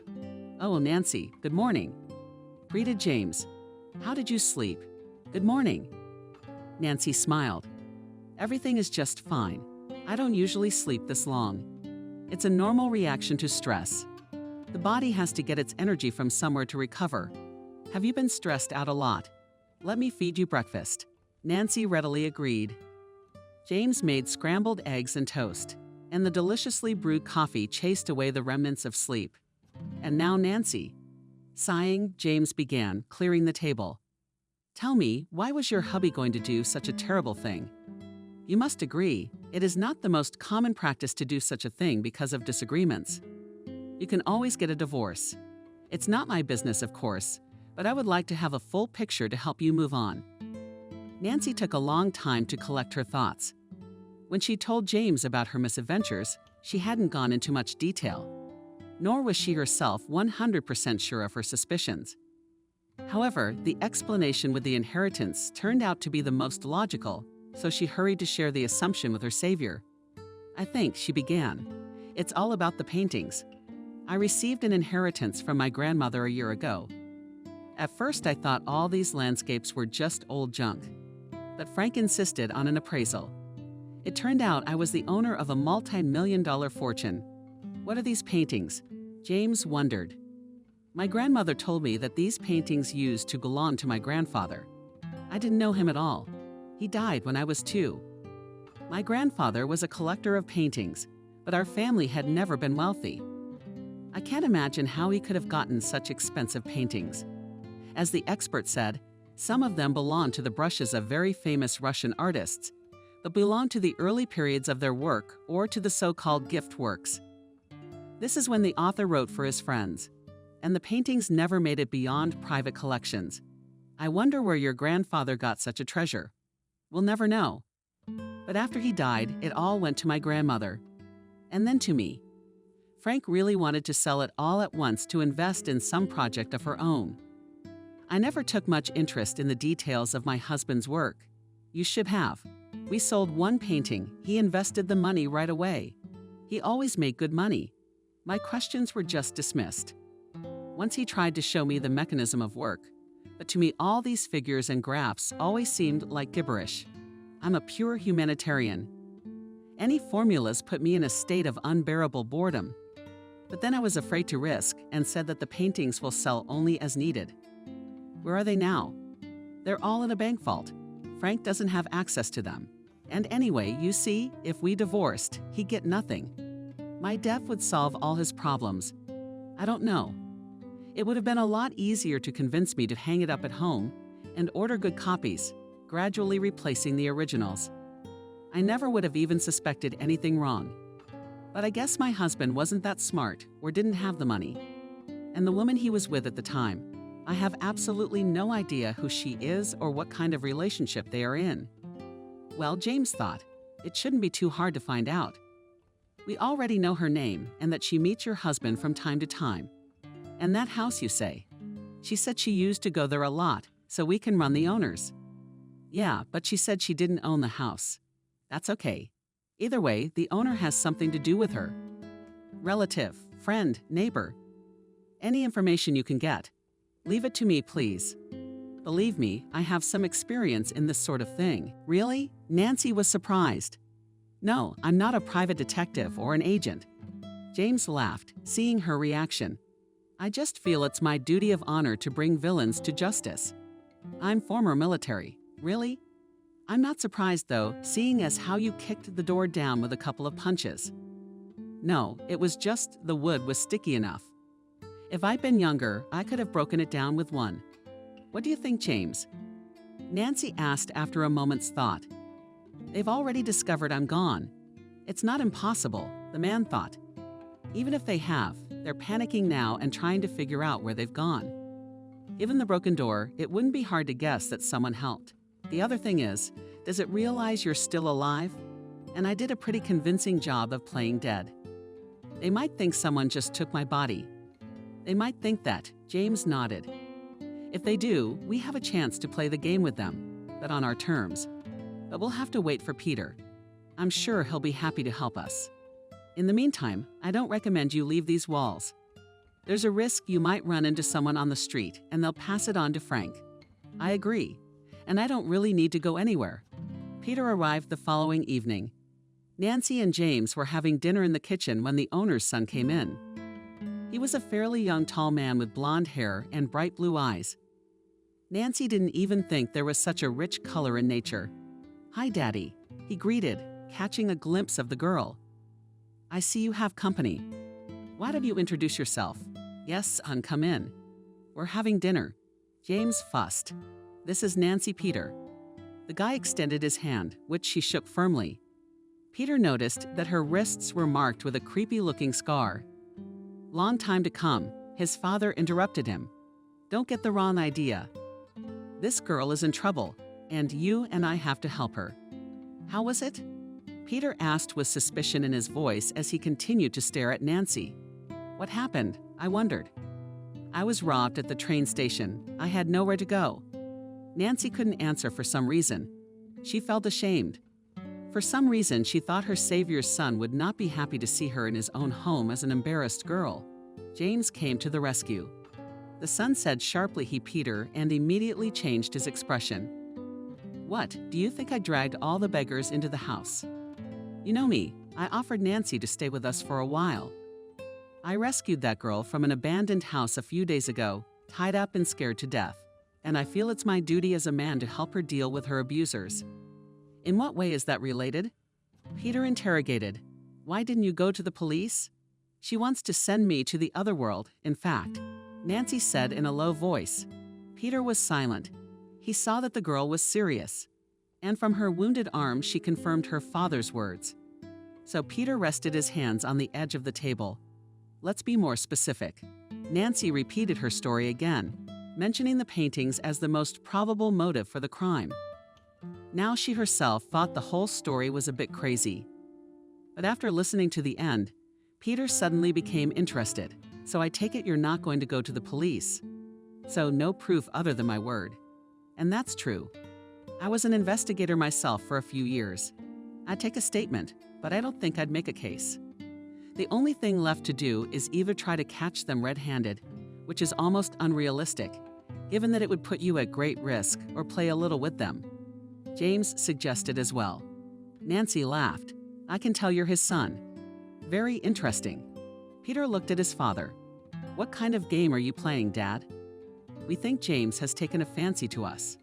Speaker 2: "Oh, Nancy, good morning," greeted James. "How did you sleep? Good morning." Nancy smiled. "Everything is just fine. I don't usually sleep this long. It's a normal reaction to stress. The body has to get its energy from somewhere to recover. Have you been stressed out a lot? Let me feed you breakfast." Nancy readily agreed. James made scrambled eggs and toast, and the deliciously brewed coffee chased away the remnants of sleep. "And now, Nancy." Sighing, James began, clearing the table. "Tell me, why was your hubby going to do such a terrible thing? You must agree, it is not the most common practice to do such a thing because of disagreements. You can always get a divorce. It's not my business, of course, but I would like to have a full picture to help you move on." Nancy took a long time to collect her thoughts. When she told James about her misadventures, she hadn't gone into much detail, nor was she herself 100% sure of her suspicions. However, the explanation with the inheritance turned out to be the most logical, so she hurried to share the assumption with her savior. "I think," she began, "it's all about the paintings. I received an inheritance from my grandmother a year ago. At first I thought all these landscapes were just old junk, but Frank insisted on an appraisal. It turned out I was the owner of a multi-million-dollar fortune. What are these paintings?" James wondered. "My grandmother told me that these paintings used to belong to my grandfather. I didn't know him at all. He died when I was 2. My grandfather was a collector of paintings, but our family had never been wealthy. I can't imagine how he could have gotten such expensive paintings. As the expert said, some of them belong to the brushes of very famous Russian artists, but belong to the early periods of their work or to the so-called gift works. This is when the author wrote for his friends, and the paintings never made it beyond private collections. I wonder where your grandfather got such a treasure. We'll never know. But after he died, it all went to my grandmother, and then to me. Frank really wanted to sell it all at once to invest in some project of her own. I never took much interest in the details of my husband's work. You should have. We sold one painting. He invested the money right away. He always made good money. My questions were just dismissed. Once he tried to show me the mechanism of work, but to me all these figures and graphs always seemed like gibberish. I'm a pure humanitarian. Any formulas put me in a state of unbearable boredom. But then I was afraid to risk and said that the paintings will sell only as needed. Where are they now? They're all in a bank vault. Frank doesn't have access to them. And anyway, you see, if we divorced, he'd get nothing. My death would solve all his problems. I don't know. It would have been a lot easier to convince me to hang it up at home and order good copies, gradually replacing the originals. I never would have even suspected anything wrong. But I guess my husband wasn't that smart or didn't have the money. And the woman he was with at the time, I have absolutely no idea who she is or what kind of relationship they are in." Well, James thought, it shouldn't be too hard to find out. We already know her name and that she meets your husband from time to time. And that house, you say? She said she used to go there a lot, so we can run the owners. Yeah, but she said she didn't own the house. That's okay. Either way, the owner has something to do with her. Relative, friend, neighbor. Any information you can get. Leave it to me, please. Believe me, I have some experience in this sort of thing. Really? Nancy was surprised. No, I'm not a private detective or an agent. James laughed, seeing her reaction. I just feel it's my duty of honor to bring villains to justice. I'm former military. Really? I'm not surprised, though, seeing as how you kicked the door down with a couple of punches. No, it was just the wood was sticky enough. If I'd been younger, I could have broken it down with one. What do you think, James? Nancy asked after a moment's thought. They've already discovered I'm gone. It's not impossible, the man thought. Even if they have, they're panicking now and trying to figure out where they've gone. Given the broken door, it wouldn't be hard to guess that someone helped. The other thing is, does it realize you're still alive? And I did a pretty convincing job of playing dead. They might think someone just took my body. They might think that, James nodded. If they do, we have a chance to play the game with them, but on our terms. But we'll have to wait for Peter. I'm sure he'll be happy to help us. In the meantime, I don't recommend you leave these walls. There's a risk you might run into someone on the street and they'll pass it on to Frank. I agree, and I don't really need to go anywhere. Peter arrived the following evening. Nancy and James were having dinner in the kitchen when the owner's son came in. He was a fairly young tall man with blonde hair and bright blue eyes. Nancy didn't even think there was such a rich color in nature. "Hi, Daddy," he greeted, catching a glimpse of the girl. "I see you have company. Why don't you introduce yourself?" "Yes, son, come in. We're having dinner." James fussed. "This is Nancy Peter." The guy extended his hand, which she shook firmly. Peter noticed that her wrists were marked with a creepy-looking scar. "Long time to come," his father interrupted him. "Don't get the wrong idea. This girl is in trouble, and you and I have to help her." "How was it?" Peter asked with suspicion in his voice as he continued to stare at Nancy. "What happened?" I wondered. "I was robbed at the train station. I had nowhere to go." Nancy couldn't answer for some reason. She felt ashamed. For some reason, she thought her savior's son would not be happy to see her in his own home as an embarrassed girl. James came to the rescue. The son said sharply he Peter and immediately changed his expression. "What, do you think I dragged all the beggars into the house? You know me, I offered Nancy to stay with us for a while. I rescued that girl from an abandoned house a few days ago, tied up and scared to death, and I feel it's my duty as a man to help her deal with her abusers." "In what way is that related?" Peter interrogated. "Why didn't you go to the police?" "She wants to send me to the other world, in fact," Nancy said in a low voice. Peter was silent. He saw that the girl was serious, and from her wounded arm she confirmed her father's words. So Peter rested his hands on the edge of the table. "Let's be more specific." Nancy repeated her story again, mentioning the paintings as the most probable motive for the crime. Now she herself thought the whole story was a bit crazy. But after listening to the end, Peter suddenly became interested. "So I take it you're not going to go to the police?" "So no proof other than my word." "And that's true. I was an investigator myself for a few years. I'd take a statement, but I don't think I'd make a case. The only thing left to do is either try to catch them red-handed, which is almost unrealistic, given that it would put you at great risk, or play a little with them." James suggested as well. Nancy laughed. "I can tell you're his son." "Very interesting." Peter looked at his father. "What kind of game are you playing, Dad?" "We think James has taken a fancy to us.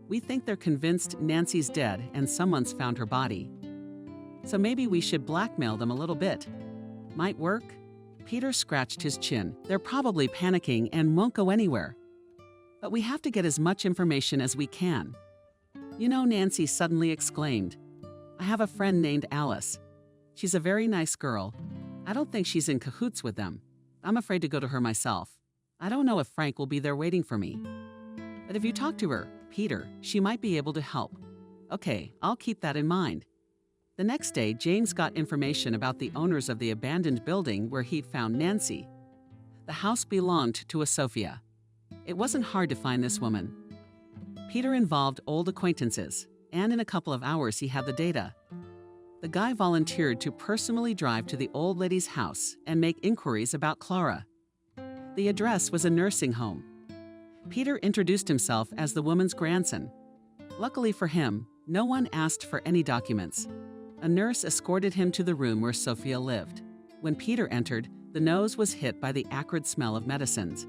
Speaker 2: We think they're convinced Nancy's dead and someone's found her body. So maybe we should blackmail them a little bit. Might work?" Peter scratched his chin. "They're probably panicking and won't go anywhere. But we have to get as much information as we can." "You know," Nancy suddenly exclaimed, "I have a friend named Alice. She's a very nice girl. I don't think she's in cahoots with them. I'm afraid to go to her myself. I don't know if Frank will be there waiting for me. But if you talk to her, Peter, she might be able to help." "Okay, I'll keep that in mind." The next day, James got information about the owners of the abandoned building where he'd found Nancy. The house belonged to a Sophia. It wasn't hard to find this woman. Peter involved old acquaintances, and in a couple of hours he had the data. The guy volunteered to personally drive to the old lady's house and make inquiries about Clara. The address was a nursing home. Peter introduced himself as the woman's grandson. Luckily for him, no one asked for any documents. A nurse escorted him to the room where Sophia lived. When Peter entered, the nose was hit by the acrid smell of medicines.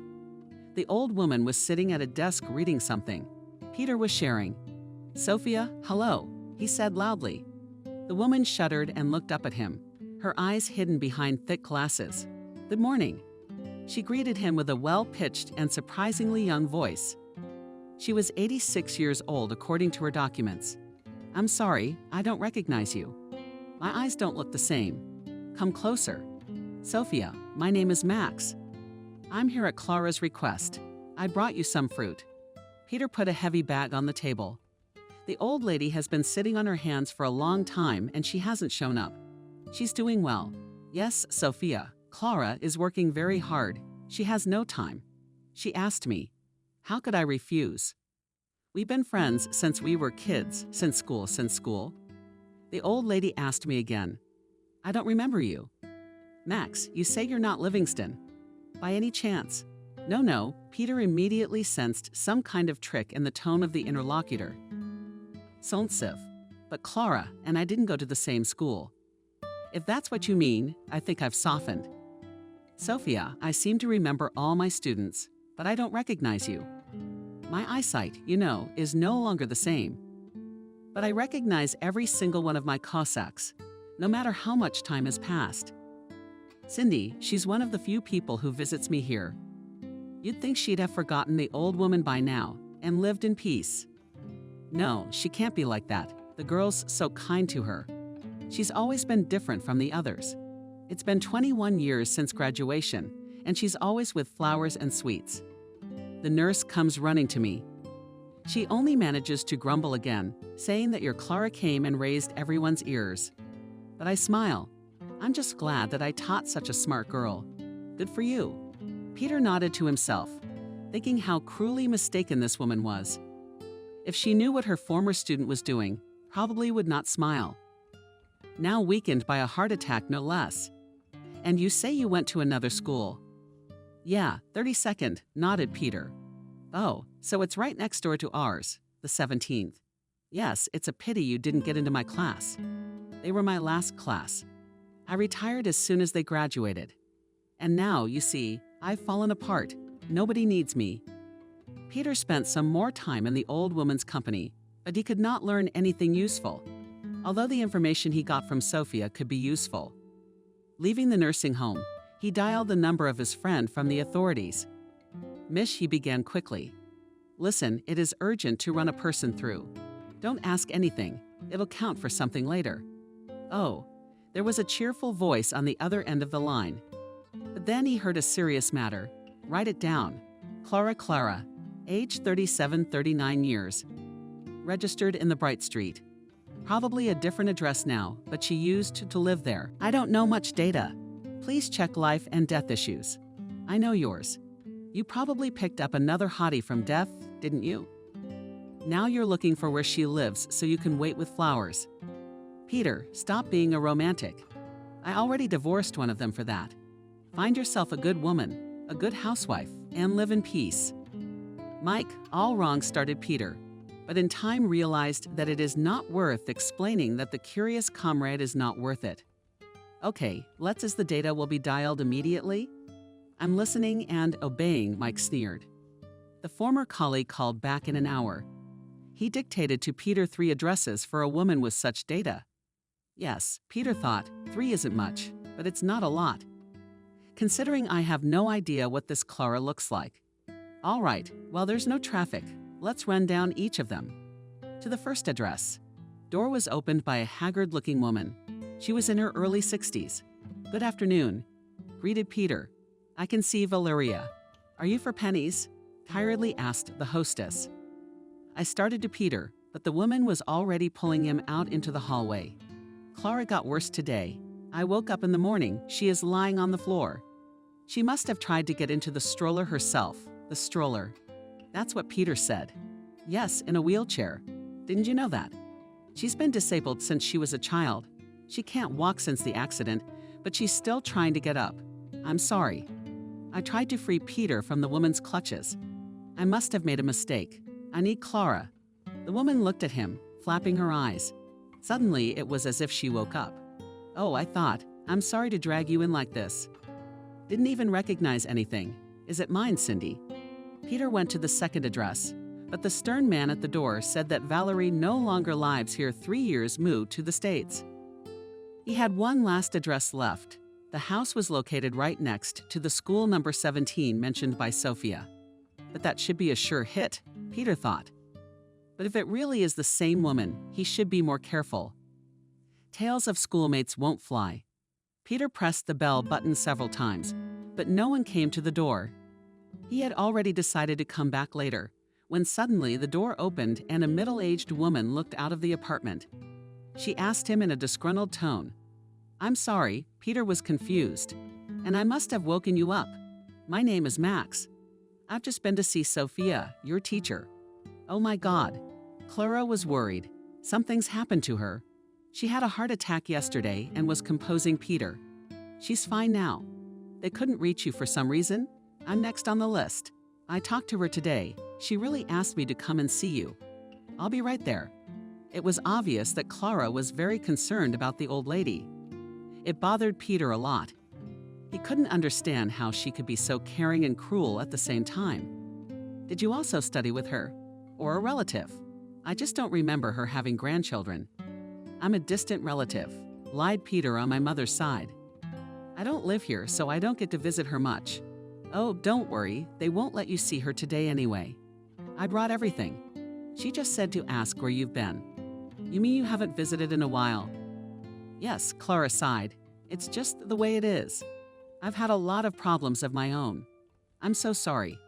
Speaker 2: The old woman was sitting at a desk reading something. Peter was sharing. "Sophia, hello," he said loudly. The woman shuddered and looked up at him, her eyes hidden behind thick glasses. "Good morning." She greeted him with a well-pitched and surprisingly young voice. She was 86 years old according to her documents. "I'm sorry, I don't recognize you. My eyes don't look the same. Come closer." "Sophia, my name is Max. I'm here at Clara's request. I brought you some fruit." Peter put a heavy bag on the table. "The old lady has been sitting on her hands for a long time and she hasn't shown up. She's doing well." "Yes, Sophia, Clara is working very hard. She has no time. She asked me. How could I refuse? We've been friends since we were kids, since school. The old lady asked me again. I don't remember you." "Max, you say you're not Livingston." By any chance? No, Peter immediately sensed some kind of trick in the tone of the interlocutor. Solntsev, but Clara and I didn't go to the same school. If that's what you mean, I think I've softened. Sophia, I seem to remember all my students, but I don't recognize you. My eyesight, is no longer the same. But I recognize every single one of my Cossacks, no matter how much time has passed. Cindy, she's one of the few people who visits me here. You'd think she'd have forgotten the old woman by now and lived in peace. No, she can't be like that. The girl's so kind to her. She's always been different from the others. It's been 21 years since graduation, and she's always with flowers and sweets. The nurse comes running to me. She only manages to grumble again, saying that your Clara came and raised everyone's ears. But I smile. I'm just glad that I taught such a smart girl. Good for you. Peter nodded to himself, thinking how cruelly mistaken this woman was. If she knew what her former student was doing, probably would not smile. Now weakened by a heart attack, no less. And you say you went to another school? Yeah, 32nd, nodded Peter. Oh, so it's right next door to ours, the 17th. Yes, it's a pity you didn't get into my class. They were my last class. I retired as soon as they graduated. And now, you see, I've fallen apart. Nobody needs me. Peter spent some more time in the old woman's company, but he could not learn anything useful, although the information he got from Sophia could be useful. Leaving the nursing home, he dialed the number of his friend from the authorities. Mish, he began quickly. Listen, it is urgent to run a person through. Don't ask anything. It'll count for something later. Oh, there was a cheerful voice on the other end of the line. But then he heard a serious matter. Write it down. Clara, age 37-39 years. Registered in the Bright Street. Probably a different address now, but she used to live there. I don't know much data. Please check life and death issues. I know yours. You probably picked up another hottie from death, didn't you? Now you're looking for where she lives so you can wait with flowers. Peter, stop being a romantic. I already divorced one of them for that. Find yourself a good woman, a good housewife, and live in peace. Mike, all wrong, started Peter, but in time realized that it is not worth explaining that the curious comrade is not worth it. Okay, let's as the data will be dialed immediately. I'm listening and obeying, Mike sneered. The former colleague called back in an hour. He dictated to Peter 3 addresses for a woman with such data. Yes, Peter thought, 3 isn't much, but it's not a lot. Considering I have no idea what this Clara looks like. All right, well, there's no traffic. Let's run down each of them. To the first address. Door was opened by a haggard-looking woman. She was in her early 60s. Good afternoon, greeted Peter. I can see Valeria. Are you for pennies? Tiredly asked the hostess. I started to Peter, but the woman was already pulling him out into the hallway. Clara got worse today. I woke up in the morning. She is lying on the floor. She must have tried to get into the stroller herself. The stroller. That's what Peter said. Yes, in a wheelchair. Didn't you know that? She's been disabled since she was a child. She can't walk since the accident, but she's still trying to get up. I'm sorry. I tried to free Peter from the woman's clutches. I must have made a mistake. I need Clara. The woman looked at him, flapping her eyes. Suddenly, it was as if she woke up. Oh, I thought, I'm sorry to drag you in like this. Didn't even recognize anything. Is it mine, Cindy? Peter went to the second address, but the stern man at the door said that Valerie no longer lives here 3 years moved to the States. He had one last address left. The house was located right next to the school number 17 mentioned by Sophia. But that should be a sure hit, Peter thought. But if it really is the same woman, he should be more careful. Tales of schoolmates won't fly. Peter pressed the bell button several times, but no one came to the door. He had already decided to come back later, when suddenly the door opened and a middle-aged woman looked out of the apartment. She asked him in a disgruntled tone, I'm sorry, Peter was confused, and I must have woken you up. My name is Max. I've just been to see Sophia, your teacher. Oh my God. Clara was worried. Something's happened to her. She had a heart attack yesterday and was composing Peter. She's fine now. They couldn't reach you for some reason? I'm next on the list. I talked to her today. She really asked me to come and see you. I'll be right there." It was obvious that Clara was very concerned about the old lady. It bothered Peter a lot. He couldn't understand how she could be so caring and cruel at the same time. "Did you also study with her? Or a relative? I just don't remember her having grandchildren." "I'm a distant relative," lied Peter, "on my mother's side. I don't live here, so I don't get to visit her much." "Oh, don't worry, they won't let you see her today anyway. I brought everything. She just said to ask where you've been." "You mean you haven't visited in a while?" "Yes," Clara sighed. "It's just the way it is. I've had a lot of problems of my own. I'm so sorry.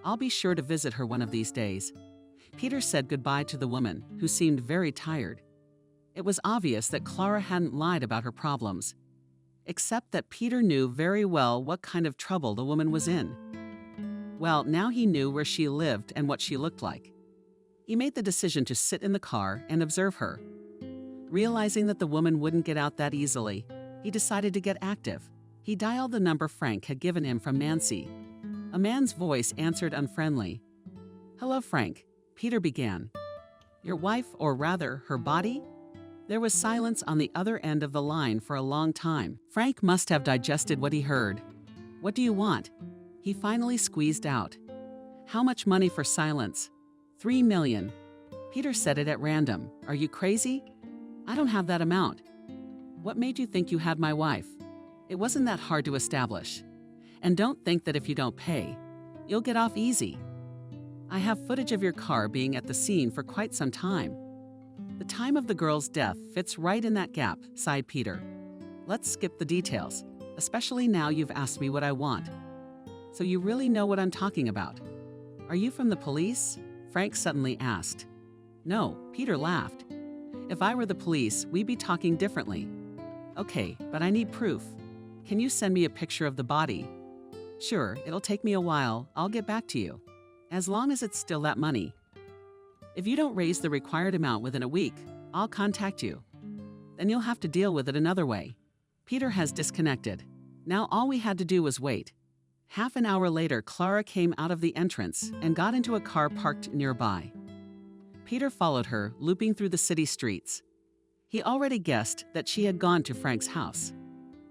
Speaker 2: I'll be sure to visit her one of these days." Peter said goodbye to the woman, who seemed very tired. It was obvious that Clara hadn't lied about her problems, except that Peter knew very well what kind of trouble the woman was in. Well, now he knew where she lived and what she looked like. He made the decision to sit in the car and observe her. Realizing that the woman wouldn't get out that easily, he decided to get active. He dialed the number Frank had given him from Nancy. A man's voice answered unfriendly. "Hello, Frank," Peter began. "Your wife, or rather, her body?" There was silence on the other end of the line for a long time. Frank must have digested what he heard. "What do you want?" He finally squeezed out. "How much money for silence?" $3 million. Peter said it at random. "Are you crazy? I don't have that amount." "What made you think you had my wife? It wasn't that hard to establish. And don't think that if you don't pay, you'll get off easy. I have footage of your car being at the scene for quite some time." "The time of the girl's death fits right in that gap," sighed Peter. "Let's skip the details, especially now you've asked me what I want. So you really know what I'm talking about. Are you from the police?" Frank suddenly asked. "No," Peter laughed. "If I were the police, we'd be talking differently." "Okay, but I need proof. Can you send me a picture of the body?" "Sure, it'll take me a while. I'll get back to you. As long as it's still that money. If you don't raise the required amount within a week, I'll contact you. Then you'll have to deal with it another way." Peter has disconnected. Now all we had to do was wait. Half an hour later, Clara came out of the entrance and got into a car parked nearby. Peter followed her, looping through the city streets. He already guessed that she had gone to Frank's house.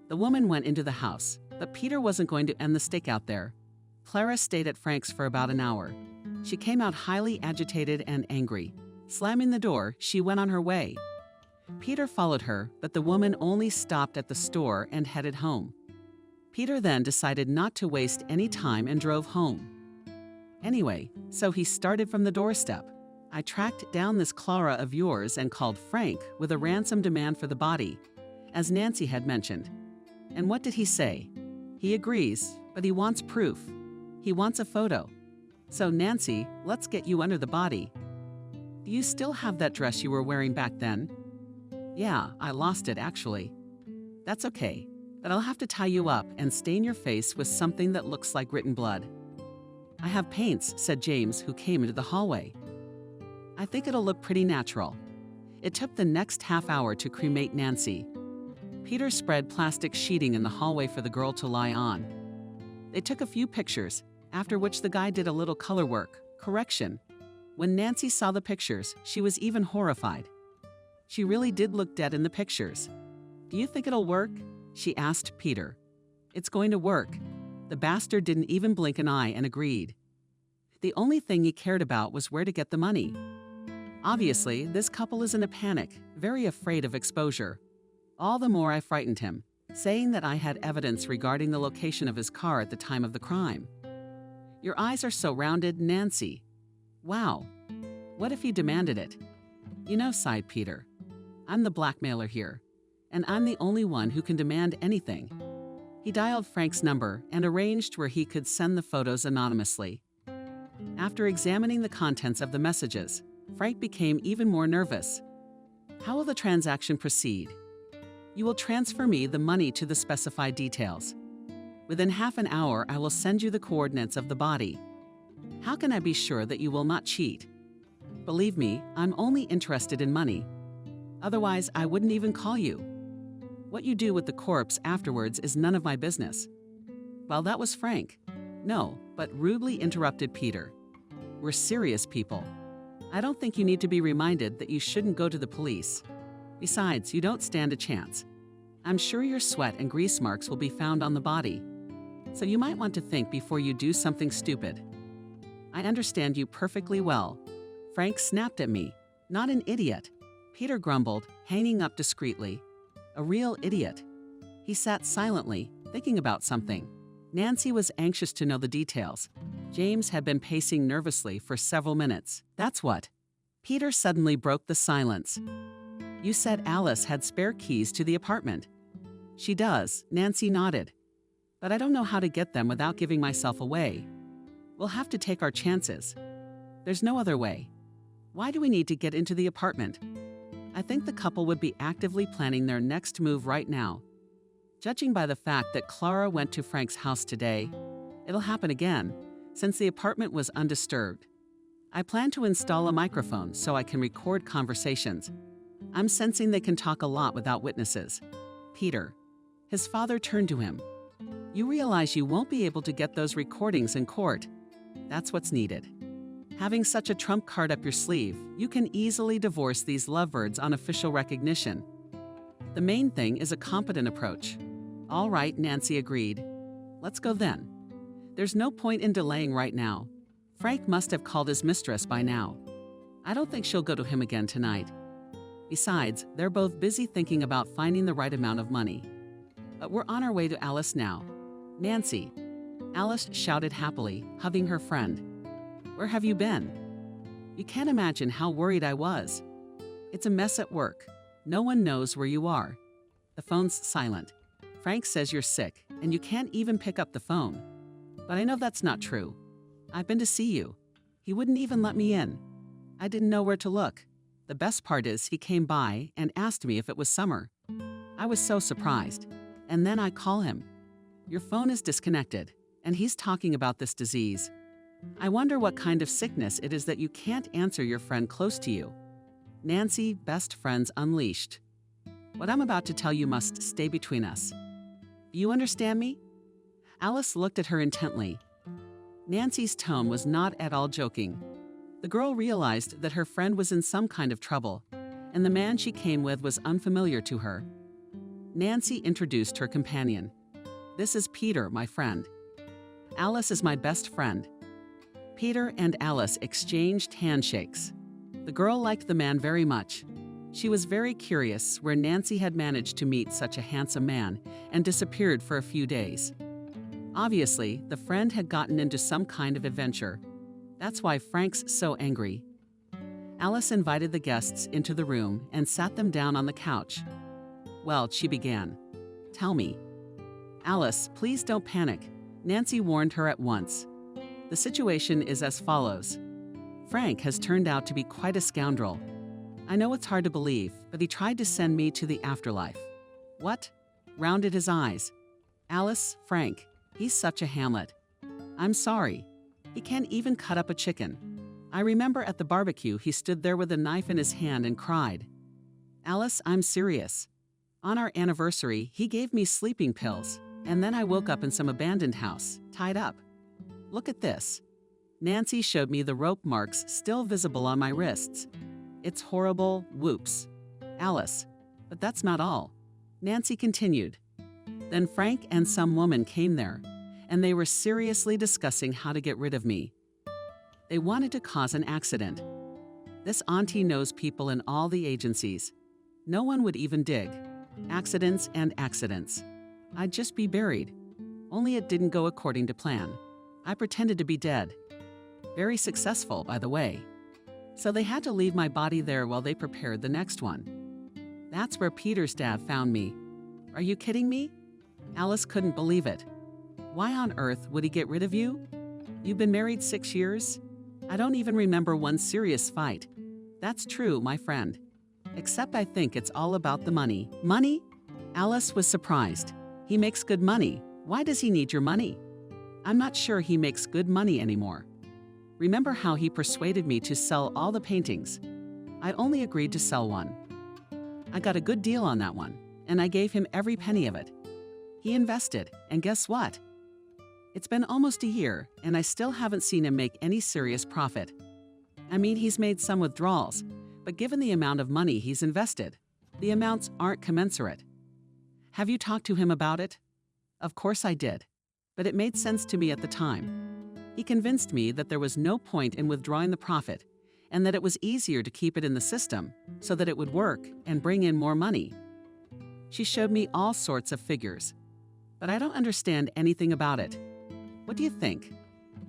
Speaker 2: The woman went into the house, but Peter wasn't going to end the stakeout there. Clara stayed at Frank's for about an hour. She came out highly agitated and angry. Slamming the door, she went on her way. Peter followed her, but the woman only stopped at the store and headed home. Peter then decided not to waste any time and drove home. Anyway, so he started from the doorstep. "I tracked down this Clara of yours and called Frank with a ransom demand for the body, as Nancy had mentioned. And what did he say? He agrees, but he wants proof. He wants a photo. So Nancy, let's get you under the body. Do you still have that dress you were wearing back then?" "Yeah, I lost it actually." "That's okay, but I'll have to tie you up and stain your face with something that looks like written blood." "I have paints," said James, who came into the hallway. "I think it'll look pretty natural." It took the next half hour to cremate Nancy. Peter spread plastic sheeting in the hallway for the girl to lie on. They took a few pictures, after which the guy did a little color work, correction. When Nancy saw the pictures, she was even horrified. She really did look dead in the pictures. "Do you think it'll work?" she asked Peter. "It's going to work." The bastard didn't even blink an eye and agreed. The only thing he cared about was where to get the money. Obviously, this couple is in a panic, very afraid of exposure. All the more I frightened him, saying that I had evidence regarding the location of his car at the time of the crime. "Your eyes are so rounded, Nancy." "Wow. What if he demanded it?" "You know," sighed Peter, "I'm the blackmailer here, and I'm the only one who can demand anything." He dialed Frank's number and arranged where he could send the photos anonymously. After examining the contents of the messages, Frank became even more nervous. "How will the transaction proceed?" "You will transfer me the money to the specified details. Within half an hour, I will send you the coordinates of the body. How can I be sure that you will not cheat? Believe me, I'm only interested in money. Otherwise, I wouldn't even call you. What you do with the corpse afterwards is none of my business." Well, that was Frank. No, but rudely interrupted Peter. We're serious people. I don't think you need to be reminded that you shouldn't go to the police. Besides, you don't stand a chance. I'm sure your sweat and grease marks will be found on the body. So you might want to think before you do something stupid. I understand you perfectly well. Frank snapped at me. Not an idiot. Peter grumbled, hanging up discreetly. A real idiot. He sat silently, thinking about something. Nancy was anxious to know the details. James had been pacing nervously for several minutes. That's what. Peter suddenly broke the silence. You said Alice had spare keys to the apartment. She does, Nancy nodded. But I don't know how to get them without giving myself away. We'll have to take our chances. There's no other way. Why do we need to get into the apartment? I think the couple would be actively planning their next move right now. Judging by the fact that Clara went to Frank's house today, it'll happen again, since the apartment was undisturbed. I plan to install a microphone so I can record conversations. I'm sensing they can talk a lot without witnesses. Peter. His father turned to him. You realize you won't be able to get those recordings in court. That's what's needed. Having such a trump card up your sleeve, you can easily divorce these lovebirds on official recognition. The main thing is a competent approach. All right, Nancy agreed. Let's go then. There's no point in delaying right now. Frank must have called his mistress by now. I don't think she'll go to him again tonight. Besides, they're both busy thinking about finding the right amount of money. But we're on our way to Alice now. Nancy. Alice shouted happily, hugging her friend. Where have you been? You can't imagine how worried I was. It's a mess at work. No one knows where you are. The phone's silent. Frank says you're sick, and you can't even pick up the phone. But I know that's not true. I've been to see you. He wouldn't even let me in. I didn't know where to look. The best part is he came by and asked me if it was summer. I was so surprised. And then I call him. Your phone is disconnected, and he's talking about this disease. I wonder what kind of sickness it is that you can't answer your friend close to you. Nancy, best friends unleashed. What I'm about to tell you must stay between us. You understand me? Alice looked at her intently. Nancy's tone was not at all joking. The girl realized that her friend was in some kind of trouble, and the man she came with was unfamiliar to her. Nancy introduced her companion. This is Peter, my friend. Alice is my best friend. Peter and Alice exchanged handshakes. The girl liked the man very much. She was very curious where Nancy had managed to meet such a handsome man and disappeared for a few days. Obviously, the friend had gotten into some kind of adventure. That's why Frank's so angry. Alice invited the guests into the room and sat them down on the couch. Well, she began. Tell me. Alice, please don't panic. Nancy warned her at once. The situation is as follows. Frank has turned out to be quite a scoundrel. I know it's hard to believe, but he tried to send me to the afterlife. What? Rounded his eyes. Alice, Frank, he's such a Hamlet. I'm sorry. He can't even cut up a chicken. I remember at the barbecue he stood there with a knife in his hand and cried. Alice, I'm serious. On our anniversary, he gave me sleeping pills, and then I woke up in some abandoned house, tied up. Look at this. Nancy showed me the rope marks still visible on my wrists. It's horrible, whoops. Alice, but that's not all. Nancy continued. Then Frank and some woman came there, and they were seriously discussing how to get rid of me. They wanted to cause an accident. This auntie knows people in all the agencies. No one would even dig. Accidents and accidents. I'd just be buried. Only it didn't go according to plan. I pretended to be dead. Very successful, by the way. So they had to leave my body there while they prepared the next one. That's where Peter's dad found me. Are you kidding me? Alice couldn't believe it. Why on earth would he get rid of you? You've been married 6 years? I don't even remember one serious fight. That's true, my friend. Except I think it's all about the money. Money? Alice was surprised. He makes good money. Why does he need your money? I'm not sure he makes good money anymore. Remember how he persuaded me to sell all the paintings? I only agreed to sell one. I got a good deal on that one, and I gave him every penny of it. He invested, and guess what? It's been almost a year, and I still haven't seen him make any serious profit. I mean, he's made some withdrawals, but given the amount of money he's invested, the amounts aren't commensurate. Have you talked to him about it? Of course I did, but it made sense to me at the time. He convinced me that there was no point in withdrawing the profit and that it was easier to keep it in the system so that it would work and bring in more money. She showed me all sorts of figures, but I don't understand anything about it. What do you think?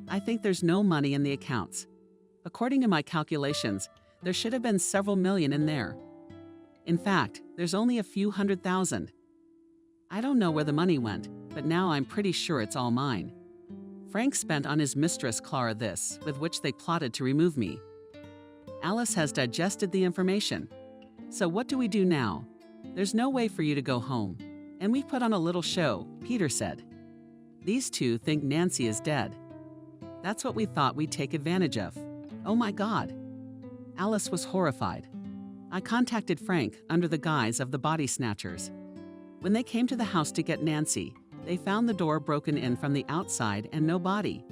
Speaker 2: I think there's no money in the accounts. According to my calculations, there should have been several million in there. In fact, there's only a few $100,000. I don't know where the money went, but now I'm pretty sure it's all mine. Frank spent on his mistress Clara this, with which they plotted to remove me. Alice has digested the information. So what do we do now? There's no way for you to go home. And we've put on a little show, Peter said. These two think Nancy is dead. That's what we thought we'd take advantage of. Oh my God. Alice was horrified. I contacted Frank under the guise of the body snatchers. When they came to the house to get Nancy, they found the door broken in from the outside and no body.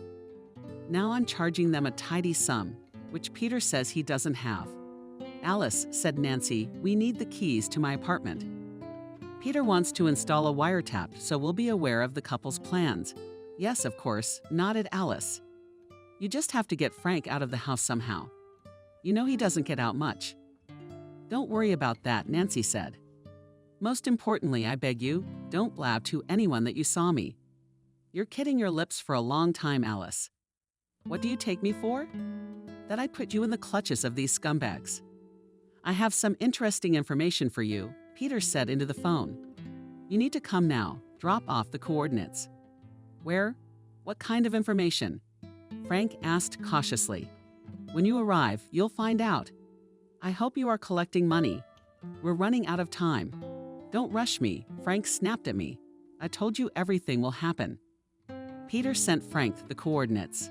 Speaker 2: Now I'm charging them a tidy sum, which Peter says he doesn't have. Alice, said Nancy, we need the keys to my apartment. Peter wants to install a wiretap, so we'll be aware of the couple's plans. Yes, of course, nodded Alice. You just have to get Frank out of the house somehow. You know he doesn't get out much. Don't worry about that, Nancy said. Most importantly, I beg you, don't blab to anyone that you saw me. You're kidding your lips for a long time, Alice. What do you take me for? That I put you in the clutches of these scumbags. I have some interesting information for you, Peter said into the phone. You need to come now. Drop off the coordinates. Where? What kind of information? Frank asked cautiously. When you arrive, you'll find out. I hope you are collecting money. We're running out of time. Don't rush me, Frank snapped at me. I told you everything will happen. Peter sent Frank the coordinates.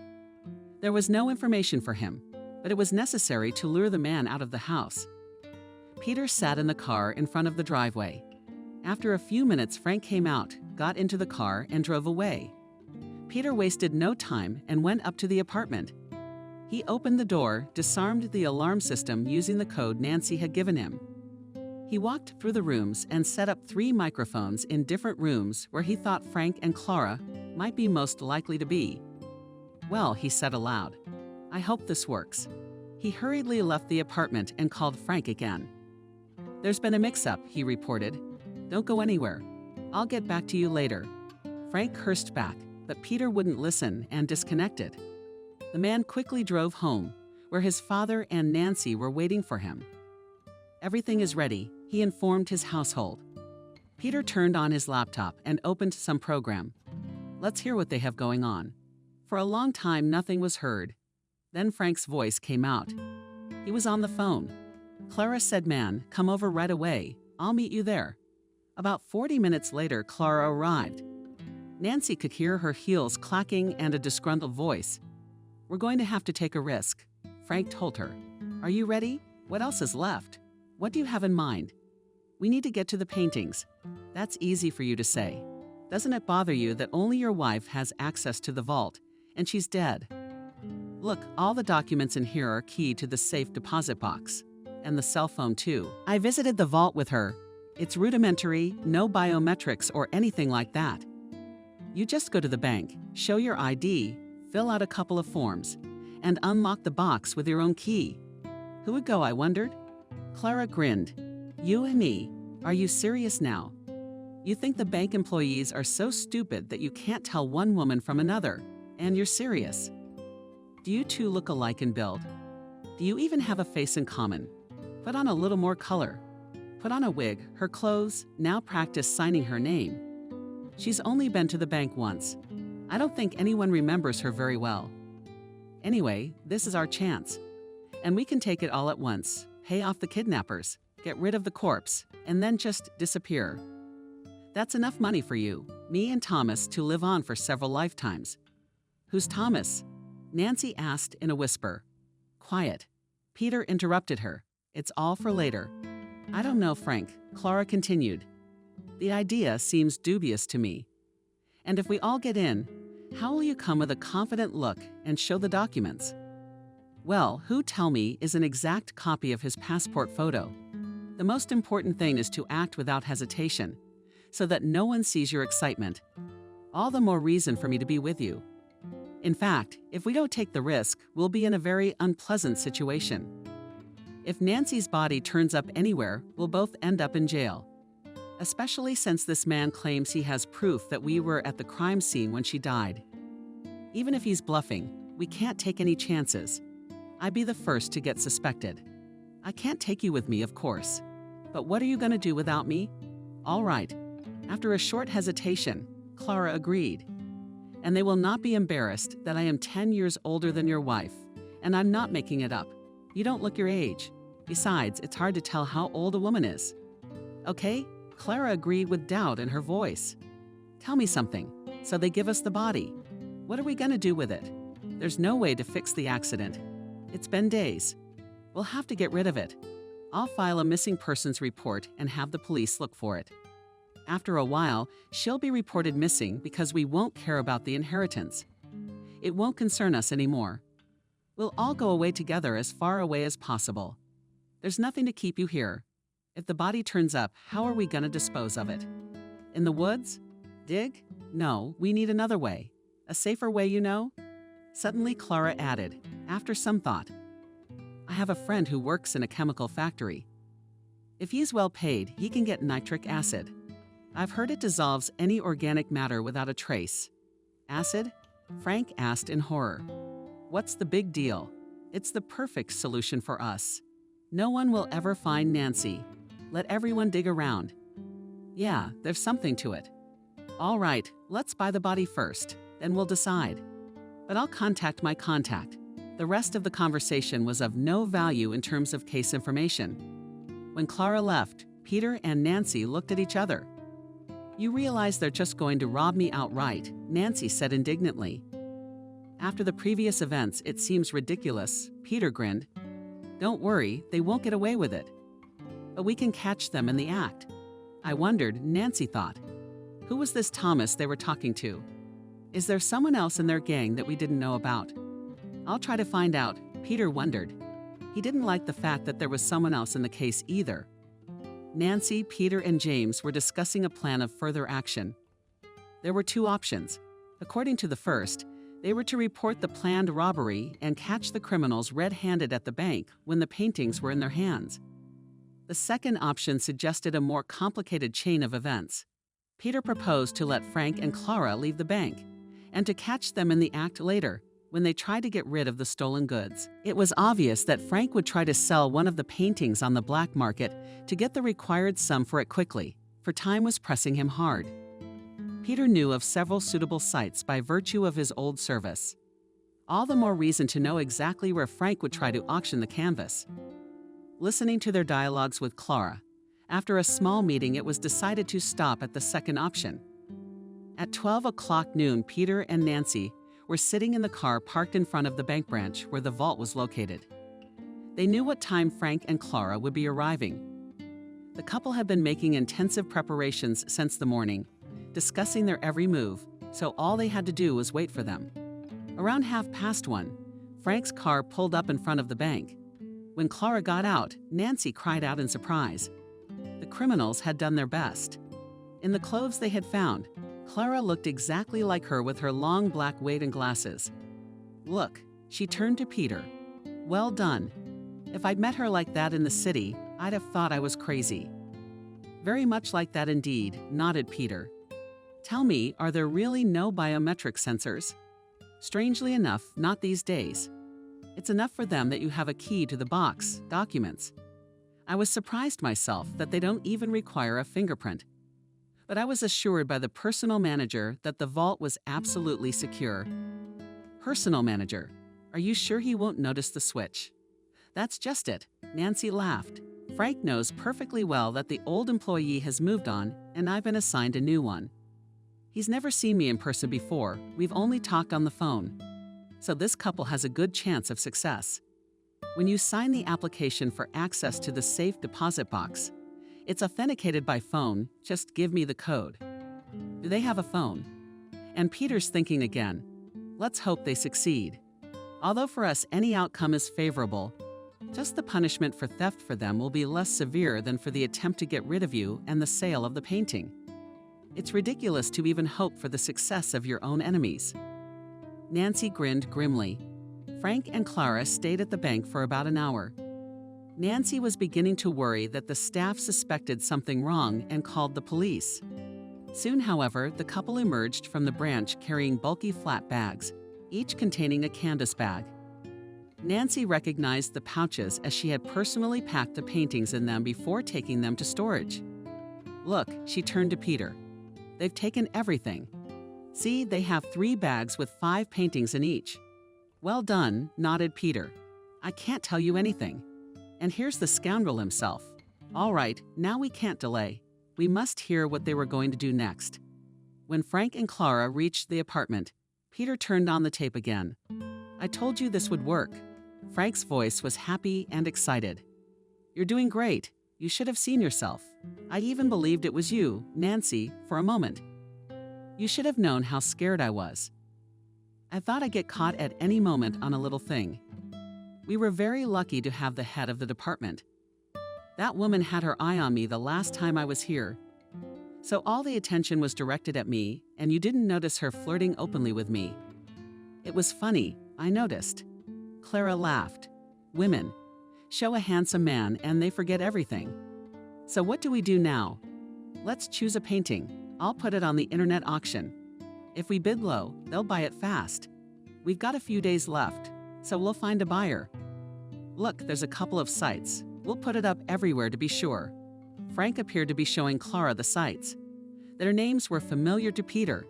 Speaker 2: There was no information for him, but it was necessary to lure the man out of the house. Peter sat in the car in front of the driveway. After a few minutes, Frank came out, got into the car, and drove away. Peter wasted no time and went up to the apartment. He opened the door, disarmed the alarm system using the code Nancy had given him. He walked through the rooms and set up 3 microphones in different rooms where he thought Frank and Clara might be most likely to be. Well, he said aloud, I hope this works. He hurriedly left the apartment and called Frank again. There's been a mix-up, he reported. Don't go anywhere. I'll get back to you later. Frank cursed back, but Peter wouldn't listen and disconnected. The man quickly drove home, where his father and Nancy were waiting for him. Everything is ready, he informed his household. Peter turned on his laptop and opened some program. Let's hear what they have going on. For a long time, nothing was heard. Then Frank's voice came out. He was on the phone. Clara said, man, come over right away. I'll meet you there. About 40 minutes later, Clara arrived. Nancy could hear her heels clacking and a disgruntled voice. We're going to have to take a risk, Frank told her. Are you ready? What else is left? What do you have in mind? We need to get to the paintings. That's easy for you to say. Doesn't it bother you that only your wife has access to the vault, and she's dead? Look, all the documents in here are keyed to the safe deposit box, and the cell phone too. I visited the vault with her. It's rudimentary, no biometrics or anything like that. You just go to the bank, show your ID, fill out a couple of forms, and unlock the box with your own key. Who would go, I wondered? Clara grinned. You and me. Are you serious now? You think the bank employees are so stupid that you can't tell one woman from another, and you're serious. Do you two look alike in build? Do you even have a face in common? Put on a little more color. Put on a wig, her clothes, now practice signing her name. She's only been to the bank once. I don't think anyone remembers her very well. Anyway, this is our chance. And we can take it all at once, pay off the kidnappers, get rid of the corpse, and then just disappear. That's enough money for you, me and Thomas, to live on for several lifetimes. Who's Thomas? Nancy asked in a whisper. Quiet. Peter interrupted her. It's all for later. I don't know, Frank, Clara continued. The idea seems dubious to me. And if we all get in, How will you come with a confident look and show the documents? Well, who, tell me, is an exact copy of his passport photo. The most important thing is to act without hesitation, so that no one sees your excitement. All the more reason for me to be with you. In fact, if we don't take the risk, we'll be in a very unpleasant situation. If Nancy's body turns up anywhere, we'll both end up in jail. Especially since this man claims he has proof that we were at the crime scene when she died. Even if he's bluffing, we can't take any chances. I'd be the first to get suspected. I can't take you with me, of course. But what are you going to do without me? All right. After a short hesitation, Clara agreed. And they will not be embarrassed that I am 10 years older than your wife, and I'm not making it up. You don't look your age. Besides, it's hard to tell how old a woman is. Okay? Clara agreed with doubt in her voice. Tell me something. So they give us the body. What are we going to do with it? There's no way to fix the accident. It's been days. We'll have to get rid of it. I'll file a missing persons report and have the police look for it. After a while, she'll be reported missing because we won't care about the inheritance. It won't concern us anymore. We'll all go away together as far away as possible. There's nothing to keep you here. If the body turns up, how are we going to dispose of it? In the woods? Dig? No, we need another way. A safer way, you know? Suddenly, Clara added, after some thought, I have a friend who works in a chemical factory. If he's well paid, he can get nitric acid. I've heard it dissolves any organic matter without a trace. Acid? Frank asked in horror. What's the big deal? It's the perfect solution for us. No one will ever find Nancy. Let everyone dig around. Yeah, there's something to it. All right, let's buy the body first, then we'll decide. But I'll contact my contact. The rest of the conversation was of no value in terms of case information. When Clara left, Peter and Nancy looked at each other. You realize they're just going to rob me outright, Nancy said indignantly. After the previous events, it seems ridiculous, Peter grinned. Don't worry, they won't get away with it. But we can catch them in the act. I wondered, Nancy thought. Who was this Thomas they were talking to? Is there someone else in their gang that we didn't know about? I'll try to find out, Peter wondered. He didn't like the fact that there was someone else in the case either. Nancy, Peter, and James were discussing a plan of further action. There were two options. According to the first, they were to report the planned robbery and catch the criminals red-handed at the bank when the paintings were in their hands. The second option suggested a more complicated chain of events. Peter proposed to let Frank and Clara leave the bank and to catch them in the act later when they tried to get rid of the stolen goods. It was obvious that Frank would try to sell one of the paintings on the black market to get the required sum for it quickly, for time was pressing him hard. Peter knew of several suitable sites by virtue of his old service. All the more reason to know exactly where Frank would try to auction the canvas. Listening to their dialogues with Clara, after a small meeting it was decided to stop at the second option. At 12 o'clock noon, Peter and Nancy were sitting in the car parked in front of the bank branch where the vault was located. They knew what time Frank and Clara would be arriving. The couple had been making intensive preparations since the morning, discussing their every move, so all they had to do was wait for them. Around 1:30, Frank's car pulled up in front of the bank. When Clara got out, Nancy cried out in surprise. The criminals had done their best. In the clothes they had found, Clara looked exactly like her with her long black wig and glasses. Look, she turned to Peter. Well done. If I'd met her like that in the city, I'd have thought I was crazy. Very much like that indeed, nodded Peter. Tell me, are there really no biometric sensors? Strangely enough, not these days. It's enough for them that you have a key to the box, documents. I was surprised myself that they don't even require a fingerprint. But I was assured by the personal manager that the vault was absolutely secure. Personal manager, are you sure he won't notice the switch? That's just it, Nancy laughed. Frank knows perfectly well that the old employee has moved on and I've been assigned a new one. He's never seen me in person before, we've only talked on the phone. So this couple has a good chance of success. When you sign the application for access to the safe deposit box, it's authenticated by phone, just give me the code. Do they have a phone? And Peter's thinking again, Let's hope they succeed. Although for us any outcome is favorable, just the punishment for theft for them will be less severe than for the attempt to get rid of you and the sale of the painting. It's ridiculous to even hope for the success of your own enemies." Nancy grinned grimly. Frank and Clara stayed at the bank for about an hour. Nancy was beginning to worry that the staff suspected something wrong and called the police. Soon, however, the couple emerged from the branch carrying bulky flat bags, each containing a canvas bag. Nancy recognized the pouches as she had personally packed the paintings in them before taking them to storage. "Look," she turned to Peter. "They've taken everything. See, they have 3 bags with 5 paintings in each." "Well done," nodded Peter. "I can't tell you anything. And here's the scoundrel himself. All right, now we can't delay. We must hear what they were going to do next." When Frank and Clara reached the apartment, Peter turned on the tape again. "I told you this would work." Frank's voice was happy and excited. "You're doing great. You should have seen yourself. I even believed it was you, Nancy, for a moment. You should have known how scared I was. I thought I'd get caught at any moment on a little thing. We were very lucky to have the head of the department. That woman had her eye on me the last time I was here. So all the attention was directed at me, and you didn't notice her flirting openly with me. It was funny, I noticed." Clara laughed. "Women show a handsome man and they forget everything. So what do we do now? Let's choose a painting. I'll put it on the internet auction. If we bid low, they'll buy it fast. We've got a few days left, so we'll find a buyer. Look, there's a couple of sites. We'll put it up everywhere to be sure." Frank appeared to be showing Clara the sites. Their names were familiar to Peter.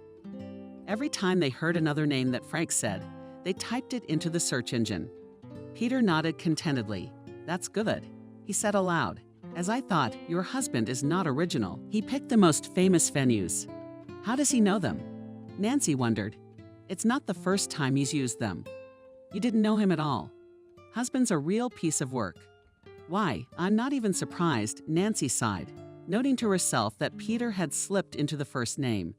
Speaker 2: Every time they heard another name that Frank said, they typed it into the search engine. Peter nodded contentedly. "That's good," he said aloud. "As I thought, your husband is not original. He picked the most famous venues. How does he know them?" Nancy wondered. "It's not the first time he's used them. You didn't know him at all. Husband's a real piece of work." "Why, I'm not even surprised," Nancy sighed, noting to herself that Peter had slipped into the first name.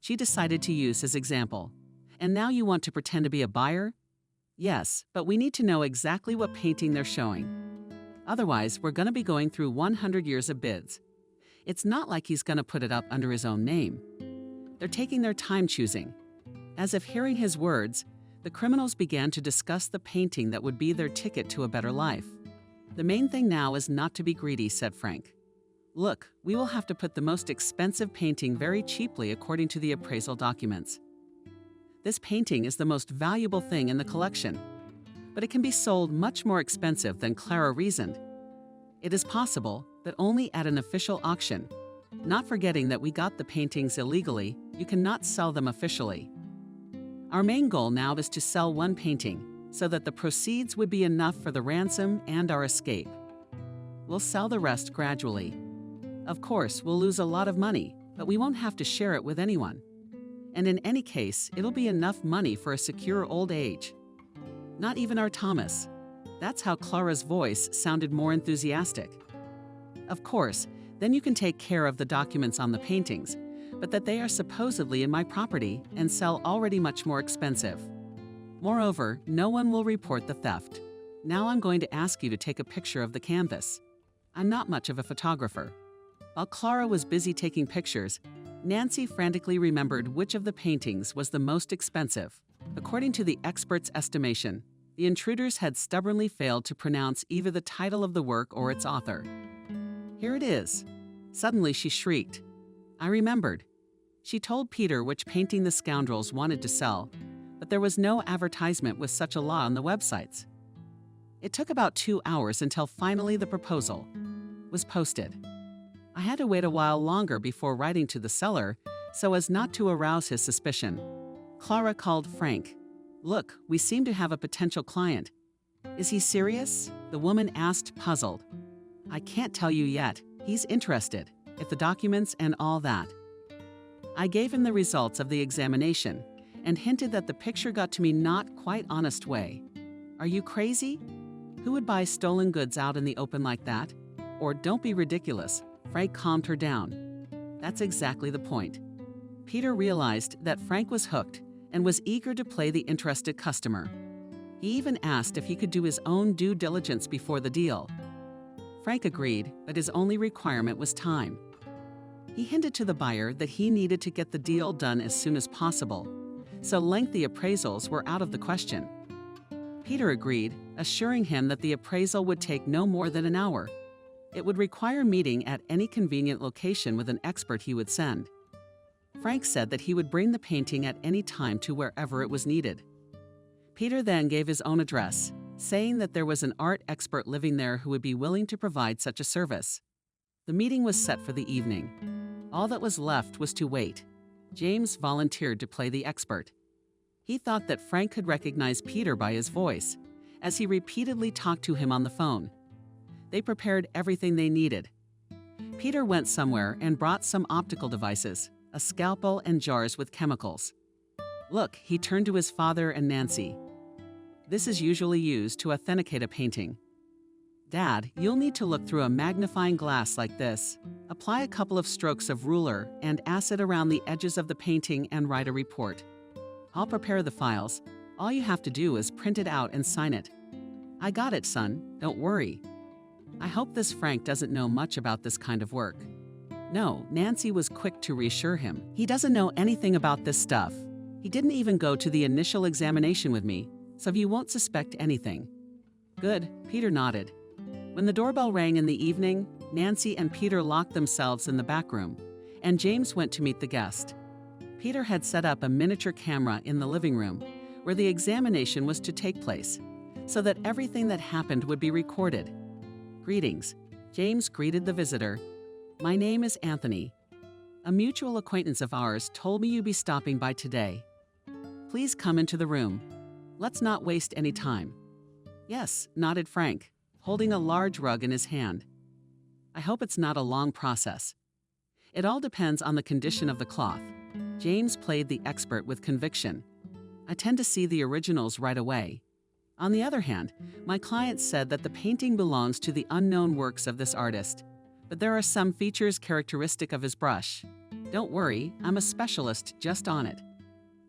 Speaker 2: She decided to use his example. "And now you want to pretend to be a buyer?" "Yes, but we need to know exactly what painting they're showing. Otherwise, we're going to be going through 100 years of bids. It's not like he's going to put it up under his own name. They're taking their time choosing." As if hearing his words, the criminals began to discuss the painting that would be their ticket to a better life. "The main thing now is not to be greedy," said Frank. "Look, we will have to put the most expensive painting very cheaply according to the appraisal documents. This painting is the most valuable thing in the collection, but it can be sold much more expensive than Clara reasoned. It is possible, but only at an official auction. Not forgetting that we got the paintings illegally, you cannot sell them officially. Our main goal now is to sell one painting, so that the proceeds would be enough for the ransom and our escape. We'll sell the rest gradually. Of course, we'll lose a lot of money, but we won't have to share it with anyone. And in any case, it'll be enough money for a secure old age. Not even our Thomas." That's how Clara's voice sounded more enthusiastic. "Of course, then you can take care of the documents on the paintings, but that they are supposedly in my property and sell already much more expensive. Moreover, no one will report the theft. Now I'm going to ask you to take a picture of the canvas. I'm not much of a photographer." While Clara was busy taking pictures, Nancy frantically remembered which of the paintings was the most expensive. According to the expert's estimation, the intruders had stubbornly failed to pronounce either the title of the work or its author. "Here it is." Suddenly she shrieked. "I remembered." She told Peter which painting the scoundrels wanted to sell, but there was no advertisement with such a law on the websites. It took about 2 hours until finally the proposal was posted. I had to wait a while longer before writing to the seller so as not to arouse his suspicion. Clara called Frank. "Look, we seem to have a potential client." "Is he serious?" the woman asked, puzzled. "I can't tell you yet. He's interested, if the documents and all that." I gave him the results of the examination and hinted that the picture got to me not quite honest way. "Are you crazy? Who would buy stolen goods out in the open like that? Or don't be ridiculous." Frank calmed her down. "That's exactly the point." Peter realized that Frank was hooked and was eager to play the interested customer. He even asked if he could do his own due diligence before the deal. Frank agreed, but his only requirement was time. He hinted to the buyer that he needed to get the deal done as soon as possible, so lengthy appraisals were out of the question. Peter agreed, assuring him that the appraisal would take no more than an hour. It would require meeting at any convenient location with an expert he would send. Frank said that he would bring the painting at any time to wherever it was needed. Peter then gave his own address, saying that there was an art expert living there who would be willing to provide such a service. The meeting was set for the evening. All that was left was to wait. James volunteered to play the expert. He thought that Frank could recognize Peter by his voice, as he repeatedly talked to him on the phone. They prepared everything they needed. Peter went somewhere and brought some optical devices, a scalpel and jars with chemicals. Look, he turned to his father and Nancy. This is usually used to authenticate a painting. Dad, you'll need to look through a magnifying glass like this. Apply a couple of strokes of ruler and acid around the edges of the painting and write a report. I'll prepare the files. All you have to do is print it out and sign it. I got it, son. Don't worry. I hope this Frank doesn't know much about this kind of work. No, Nancy was quick to reassure him. He doesn't know anything about this stuff. He didn't even go to the initial examination with me, so he won't suspect anything. Good, Peter nodded. When the doorbell rang in the evening, Nancy and Peter locked themselves in the back room, and James went to meet the guest. Peter had set up a miniature camera in the living room, where the examination was to take place, so that everything that happened would be recorded. Greetings. James greeted the visitor. My name is Anthony. A mutual acquaintance of ours told me you'd be stopping by today. Please come into the room. Let's not waste any time. Yes, nodded Frank, holding a large rug in his hand. I hope it's not a long process. It all depends on the condition of the cloth. James played the expert with conviction. I tend to see the originals right away. On the other hand, my client said that the painting belongs to the unknown works of this artist, but there are some features characteristic of his brush. Don't worry, I'm a specialist just on it.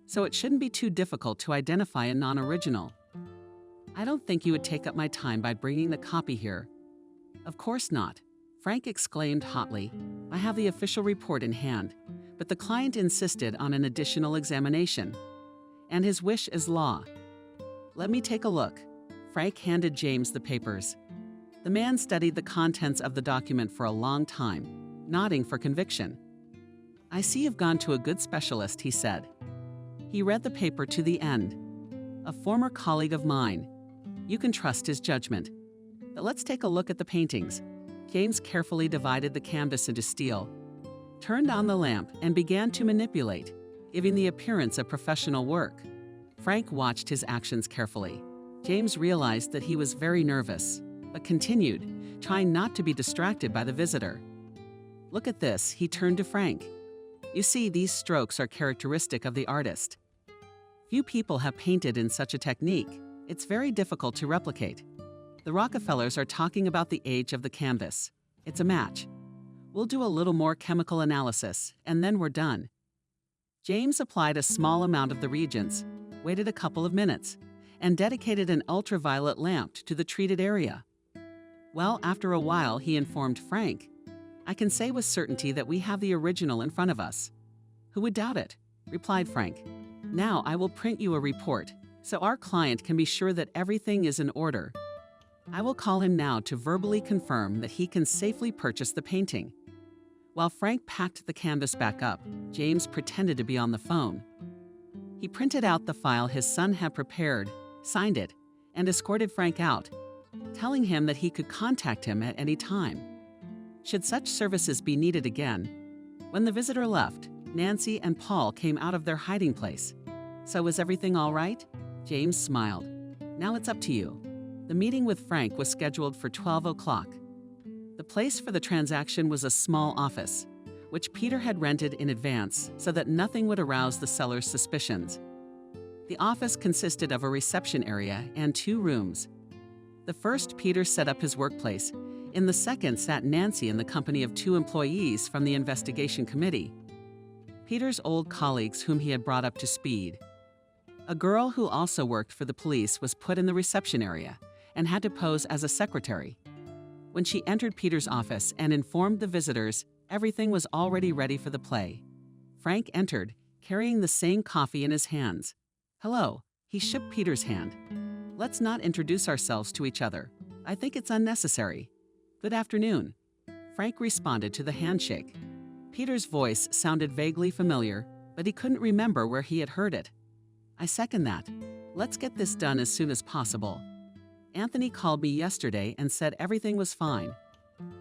Speaker 2: So it shouldn't be too difficult to identify a non-original. I don't think you would take up my time by bringing the copy here. Of course not, Frank exclaimed hotly. I have the official report in hand, but the client insisted on an additional examination. And his wish is law. Let me take a look. Frank handed James the papers. The man studied the contents of the document for a long time, nodding for conviction. I see you've gone to a good specialist, he said. He read the paper to the end. A former colleague of mine. You can trust his judgment. But let's take a look at the paintings. James carefully divided the canvas into steel, turned on the lamp, and began to manipulate, giving the appearance of professional work. Frank watched his actions carefully. James realized that he was very nervous, but continued, trying not to be distracted by the visitor. Look at this, he turned to Frank. You see, these strokes are characteristic of the artist. Few people have painted in such a technique. It's very difficult to replicate. The Rockefellers are talking about the age of the canvas. It's a match. We'll do a little more chemical analysis, and then we're done. James applied a small amount of the reagents, waited a couple of minutes, and dedicated an ultraviolet lamp to the treated area. Well, after a while, he informed Frank, I can say with certainty that we have the original in front of us. Who would doubt it? Replied Frank. Now I will print you a report, so our client can be sure that everything is in order. I will call him now to verbally confirm that he can safely purchase the painting. While Frank packed the canvas back up, James pretended to be on the phone. He printed out the file his son had prepared, signed it, and escorted Frank out, telling him that he could contact him at any time, should such services be needed again. When the visitor left, Nancy and Paul came out of their hiding place. So was everything all right? James smiled. Now it's up to you. The meeting with Frank was scheduled for 12 o'clock. The place for the transaction was a small office, which Peter had rented in advance so that nothing would arouse the seller's suspicions. The office consisted of a reception area and 2 rooms. The first, Peter set up his workplace. In the second sat Nancy in the company of 2 employees from the investigation committee, Peter's old colleagues whom he had brought up to speed. A girl who also worked for the police was put in the reception area and had to pose as a secretary. When she entered Peter's office and informed the visitors, everything was already ready for the play. Frank entered, carrying the same coffee in his hands. "Hello," he shook Peter's hand. "Let's not introduce ourselves to each other. I think it's unnecessary." "Good afternoon." Frank responded to the handshake. Peter's voice sounded vaguely familiar, but he couldn't remember where he had heard it. "I second that. Let's get this done as soon as possible. Anthony called me yesterday and said everything was fine.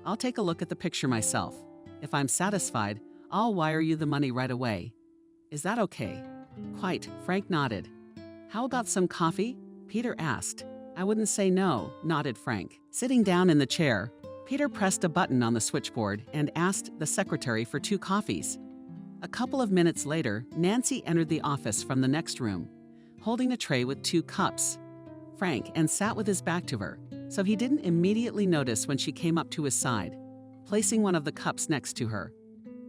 Speaker 2: I'll take a look at the picture myself. If I'm satisfied, I'll wire you the money right away. Is that okay?" "Quite," Frank nodded. "How about some coffee?" Peter asked. "I wouldn't say no," nodded Frank. Sitting down in the chair, Peter pressed a button on the switchboard and asked the secretary for 2 coffees. A couple of minutes later, Nancy entered the office from the next room, holding a tray with 2 cups. Frank and sat with his back to her, so he didn't immediately notice when she came up to his side, placing one of the cups next to her.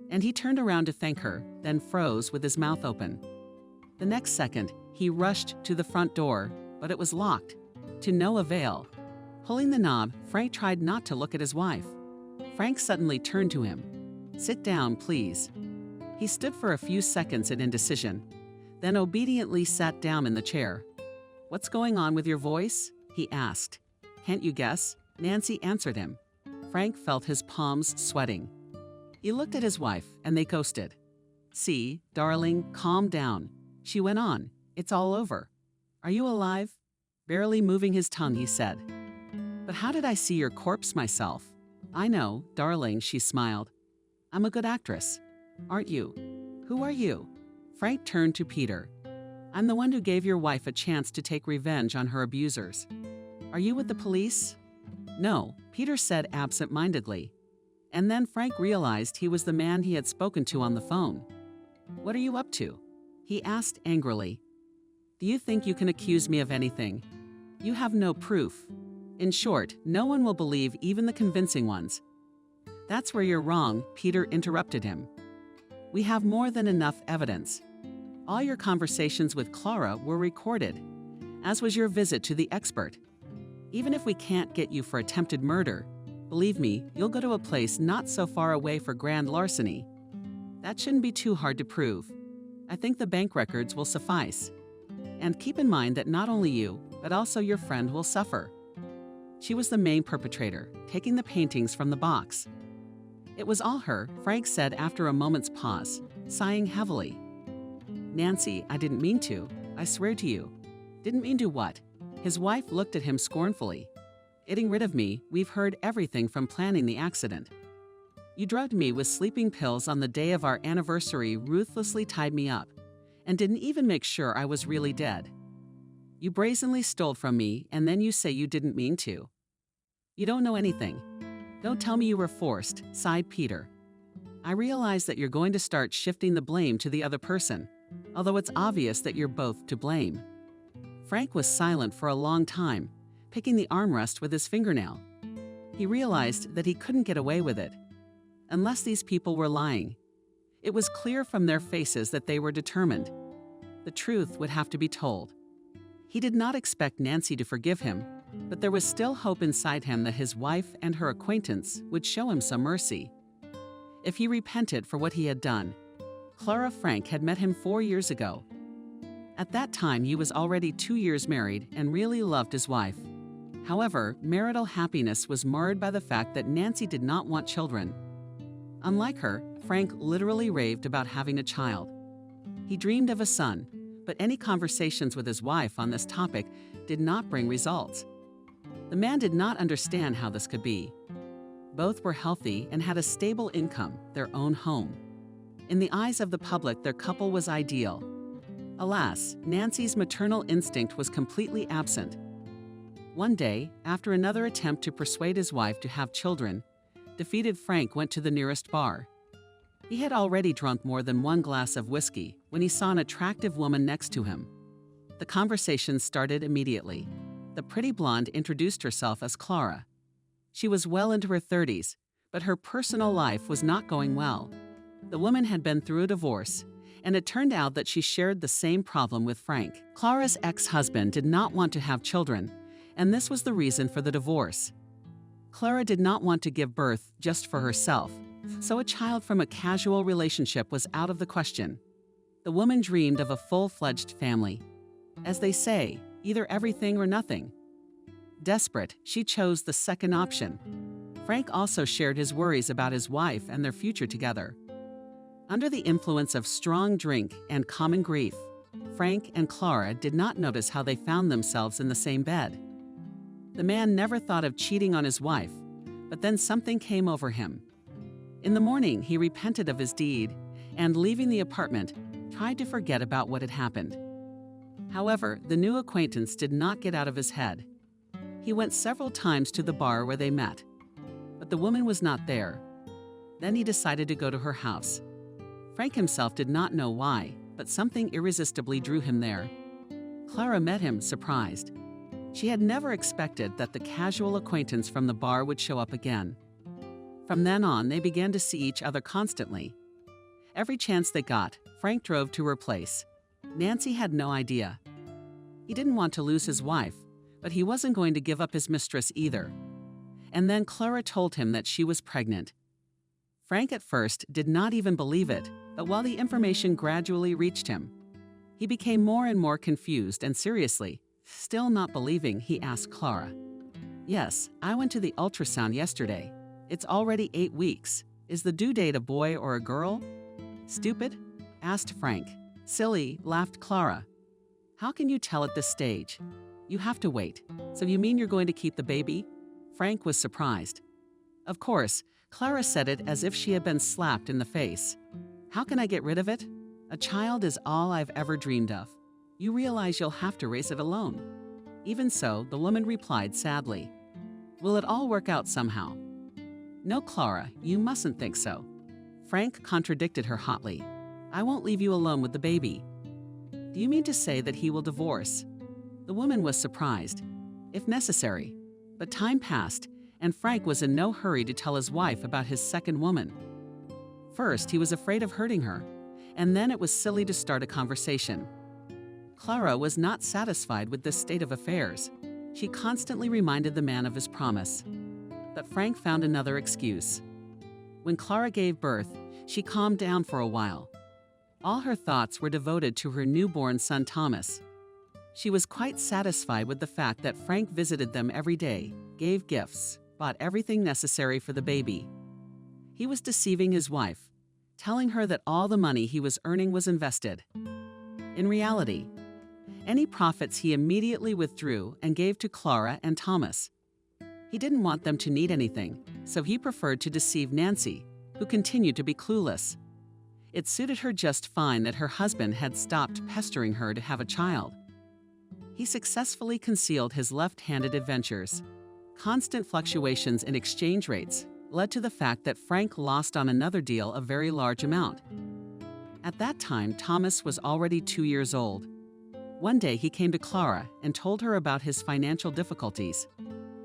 Speaker 2: And he turned around to thank her, then froze with his mouth open. The next second, he rushed to the front door, but it was locked. To no avail. Pulling the knob, Frank tried not to look at his wife. Frank suddenly turned to him. "Sit down, please." He stood for a few seconds in indecision, then obediently sat down in the chair. "What's going on with your voice?" he asked. "Can't you guess?" Nancy answered him. Frank felt his palms sweating. He looked at his wife, and they ghosted. "See, darling, calm down." She went on. "It's all over." "Are you alive?" Barely moving his tongue, he said. "But how did I see your corpse myself?" "I know, darling," she smiled. "I'm a good actress. Aren't you?" "Who are you?" Frank turned to Peter. "I'm the one who gave your wife a chance to take revenge on her abusers." "Are you with the police?" "No," Peter said absent-mindedly. And then Frank realized he was the man he had spoken to on the phone. "What are you up to?" he asked angrily. "Do you think you can accuse me of anything? You have no proof. In short, no one will believe even the convincing ones." "That's where you're wrong," Peter interrupted him. "We have more than enough evidence. All your conversations with Clara were recorded, as was your visit to the expert. Even if we can't get you for attempted murder, believe me, you'll go to a place not so far away for grand larceny. That shouldn't be too hard to prove. I think the bank records will suffice. And keep in mind that not only you, but also your friend will suffer." She was the main perpetrator, taking the paintings from the box. "It was all her," Frank said after a moment's pause, sighing heavily. "Nancy, I didn't mean to. I swear to you." "Didn't mean to what?" His wife looked at him scornfully. "Getting rid of me, we've heard everything from planning the accident. You drugged me with sleeping pills on the day of our anniversary, ruthlessly tied me up, and didn't even make sure I was really dead. You brazenly stole from me, and then you say you didn't mean to. You don't know anything. Don't tell me you were forced," sighed Peter. "I realize that you're going to start shifting the blame to the other person, although it's obvious that you're both to blame." Frank was silent for a long time, picking the armrest with his fingernail. He realized that he couldn't get away with it. Unless these people were lying. It was clear from their faces that they were determined. The truth would have to be told. He did not expect Nancy to forgive him, but there was still hope inside him that his wife and her acquaintance would show him some mercy. If he repented for what he had done. Clara Frank had met him 4 years ago. At that time, he was already 2 years married and really loved his wife. However, marital happiness was marred by the fact that Nancy did not want children. Unlike her, Frank literally raved about having a child. He dreamed of a son, but any conversations with his wife on this topic did not bring results. The man did not understand how this could be. Both were healthy and had a stable income, their own home. In the eyes of the public, their couple was ideal. Alas, Nancy's maternal instinct was completely absent. One day, after another attempt to persuade his wife to have children, defeated Frank went to the nearest bar. He had already drunk more than 1 glass of whiskey when he saw an attractive woman next to him. The conversation started immediately. The pretty blonde introduced herself as Clara. She was well into her 30s, but her personal life was not going well. The woman had been through a divorce, and it turned out that she shared the same problem with Frank. Clara's ex-husband did not want to have children, and this was the reason for the divorce. Clara did not want to give birth just for herself, so a child from a casual relationship was out of the question. The woman dreamed of a full-fledged family. As they say, either everything or nothing. Desperate, she chose the second option. Frank also shared his worries about his wife and their future together. Under the influence of strong drink and common grief, Frank and Clara did not notice how they found themselves in the same bed. The man never thought of cheating on his wife, but then something came over him. In the morning, he repented of his deed and, leaving the apartment, tried to forget about what had happened. However, the new acquaintance did not get out of his head. He went several times to the bar where they met, but the woman was not there. Then he decided to go to her house. Frank himself did not know why, but something irresistibly drew him there. Clara met him, surprised. She had never expected that the casual acquaintance from the bar would show up again. From then on, they began to see each other constantly. Every chance they got, Frank drove to her place. Nancy had no idea. He didn't want to lose his wife, but he wasn't going to give up his mistress either. And then Clara told him that she was pregnant. Frank at first did not even believe it, but while the information gradually reached him, he became more and more confused and seriously, still not believing, he asked Clara, "Yes, I went to the ultrasound yesterday. It's already 8 weeks. Is the due date a boy or a girl?" "Stupid?" asked Frank. "Silly," laughed Clara. "How can you tell at this stage? You have to wait. So you mean you're going to keep the baby?" Frank was surprised. Of course, Clara said it as if she had been slapped in the face. "How can I get rid of it? A child is all I've ever dreamed of. You realize you'll have to raise it alone." Even so, the woman replied sadly, "Will it all work out somehow?" "No, Clara, you mustn't think so." Frank contradicted her hotly. "I won't leave you alone with the baby." "Do you mean to say that he will divorce?" The woman was surprised. If necessary. But time passed, and Frank was in no hurry to tell his wife about his second woman. First, he was afraid of hurting her, and then it was silly to start a conversation. Clara was not satisfied with this state of affairs. She constantly reminded the man of his promise. But Frank found another excuse. When Clara gave birth, she calmed down for a while. All her thoughts were devoted to her newborn son Thomas. She was quite satisfied with the fact that Frank visited them every day, gave gifts, bought everything necessary for the baby. He was deceiving his wife, telling her that all the money he was earning was invested. In reality, any profits he immediately withdrew and gave to Clara and Thomas. He didn't want them to need anything, so he preferred to deceive Nancy, who continued to be clueless. It suited her just fine that her husband had stopped pestering her to have a child. He successfully concealed his left-handed adventures. Constant fluctuations in exchange rates led to the fact that Frank lost on another deal a very large amount. At that time, Thomas was already 2 years old. One day he came to Clara and told her about his financial difficulties.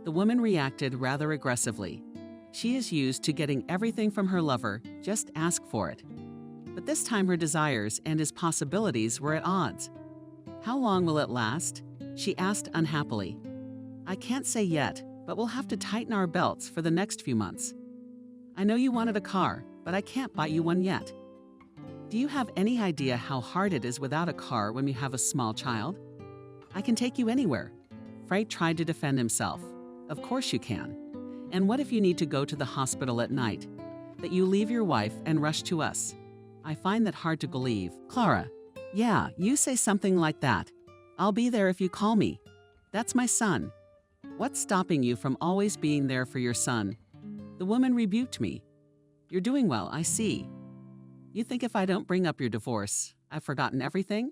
Speaker 2: The woman reacted rather aggressively. She is used to getting everything from her lover, just ask for it. But this time her desires and his possibilities were at odds. "How long will it last?" she asked unhappily. "I can't say yet, but we'll have to tighten our belts for the next few months. I know you wanted a car, but I can't buy you one yet. Do you have any idea how hard it is without a car when you have a small child? I can take you anywhere." Frank tried to defend himself. "Of course you can. And what if you need to go to the hospital at night? That you leave your wife and rush to us? I find that hard to believe." "Clara, yeah, you say something like that. I'll be there if you call me. That's my son. What's stopping you from always being there for your son?" The woman rebuked me. "You're doing well, I see. You think if I don't bring up your divorce, I've forgotten everything?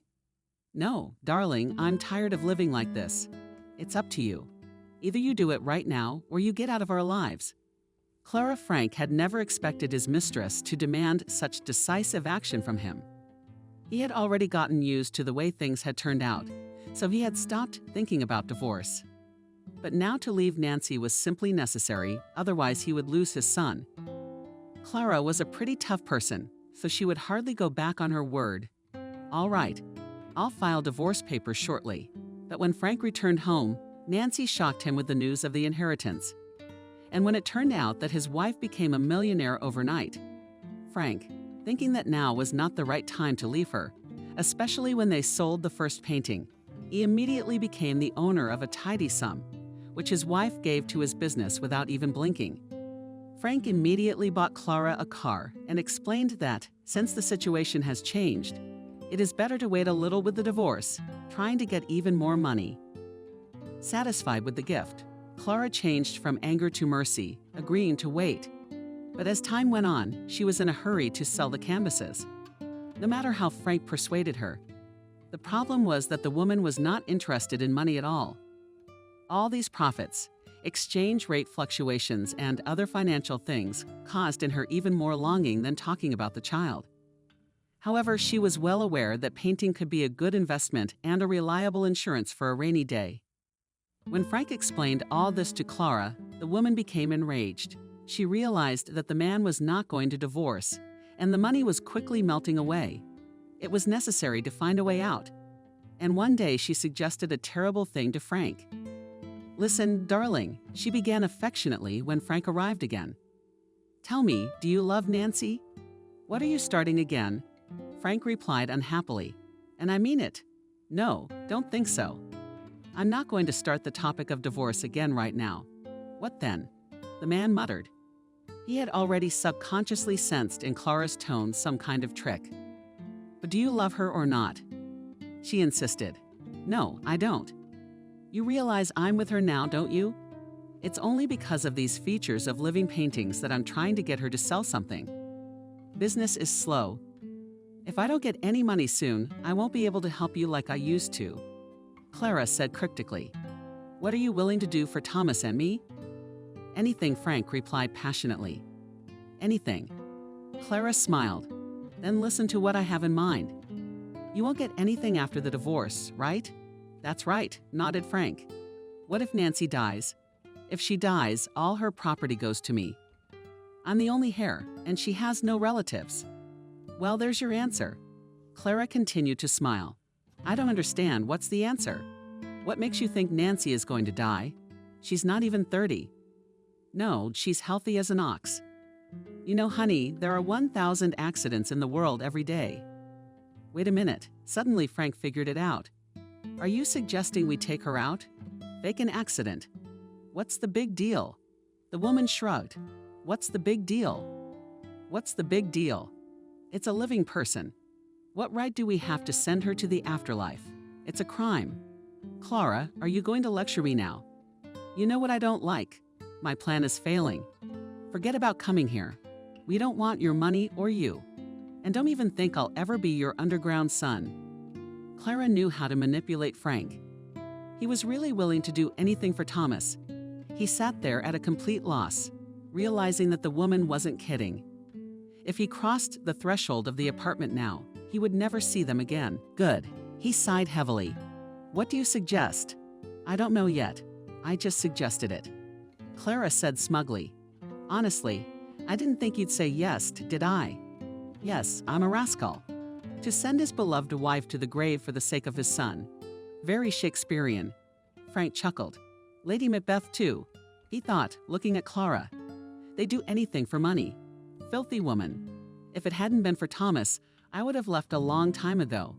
Speaker 2: No, darling, I'm tired of living like this. It's up to you. Either you do it right now or you get out of our lives." Clara Frank had never expected his mistress to demand such decisive action from him. He had already gotten used to the way things had turned out, so he had stopped thinking about divorce. But now to leave Nancy was simply necessary, otherwise he would lose his son. Clara was a pretty tough person, so she would hardly go back on her word All right, I'll file divorce papers shortly. But when Frank returned home, Nancy shocked him with the news of the inheritance. And when it turned out that his wife became a millionaire overnight, Frank, thinking that now was not the right time to leave her, especially when they sold the first painting, he immediately became the owner of a tidy sum, which his wife gave to his business without even blinking. Frank immediately bought Clara a car and explained that, since the situation has changed, it is better to wait a little with the divorce, trying to get even more money. Satisfied with the gift, Clara changed from anger to mercy, agreeing to wait. But as time went on, she was in a hurry to sell the canvases. No matter how Frank persuaded her, the problem was that the woman was not interested in money at all. All these profits, exchange rate fluctuations, and other financial things caused in her even more longing than talking about the child. However, she was well aware that painting could be a good investment and a reliable insurance for a rainy day. When Frank explained all this to Clara, the woman became enraged. She realized that the man was not going to divorce, and the money was quickly melting away. It was necessary to find a way out. And one day she suggested a terrible thing to Frank. "Listen, darling," she began affectionately when Frank arrived again. "Tell me, do you love Nancy?" "What are you starting again?" Frank replied unhappily. "And I mean it. No, don't think so. I'm not going to start the topic of divorce again right now." "What then?" the man muttered. He had already subconsciously sensed in Clara's tone some kind of trick. "But do you love her or not?" She insisted. "No, I don't." "You realize I'm with her now, don't you? It's only because of these features of living paintings that I'm trying to get her to sell something. Business is slow. If I don't get any money soon, I won't be able to help you like I used to," Clara said cryptically. "What are you willing to do for Thomas and me?" "Anything," Frank replied passionately. "Anything." Clara smiled. "Then listen to what I have in mind. You won't get anything after the divorce, right?" "That's right," nodded Frank. "What if Nancy dies?" "If she dies, all her property goes to me. I'm the only heir, and she has no relatives." "Well, there's your answer." Clara continued to smile. "I don't understand. What's the answer? What makes you think Nancy is going to die? She's not even 30. No, she's healthy as an ox. You know, honey, there are 1,000 accidents in the world every day." "Wait a minute." Suddenly Frank figured it out. "Are you suggesting we take her out? Fake an accident. What's the big deal?" The woman shrugged. "What's the big deal?" "What's the big deal? It's a living person. What right do we have to send her to the afterlife? It's a crime." "Clara, are you going to lecture me now?" "You know what I don't like? My plan is failing. Forget about coming here. We don't want your money or you. And don't even think I'll ever be your underground son." Clara knew how to manipulate Frank. He was really willing to do anything for Thomas. He sat there at a complete loss, realizing that the woman wasn't kidding. If he crossed the threshold of the apartment now, he would never see them again. Good. He sighed heavily. "What do you suggest?" "I don't know yet. I just suggested it." Clara said smugly. "Honestly, I didn't think you'd say yes, did I?" "Yes, I'm a rascal." To send his beloved wife to the grave for the sake of his son. Very Shakespearean. Frank chuckled. Lady Macbeth, too, he thought, looking at Clara. They'd do anything for money. Filthy woman. If it hadn't been for Thomas, I would have left a long time ago.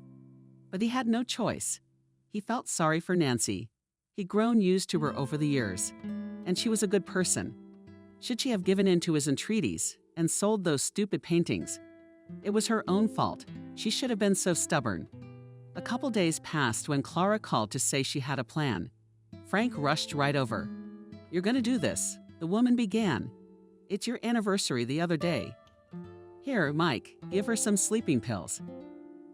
Speaker 2: But he had no choice. He felt sorry for Nancy. He'd grown used to her over the years. And she was a good person. Should she have given in to his entreaties and sold those stupid paintings? It was her own fault. She should have been so stubborn. A couple days passed when Clara called to say she had a plan. Frank rushed right over. "You're going to do this," the woman began. "It's your anniversary the other day. Here, Mike, give her some sleeping pills.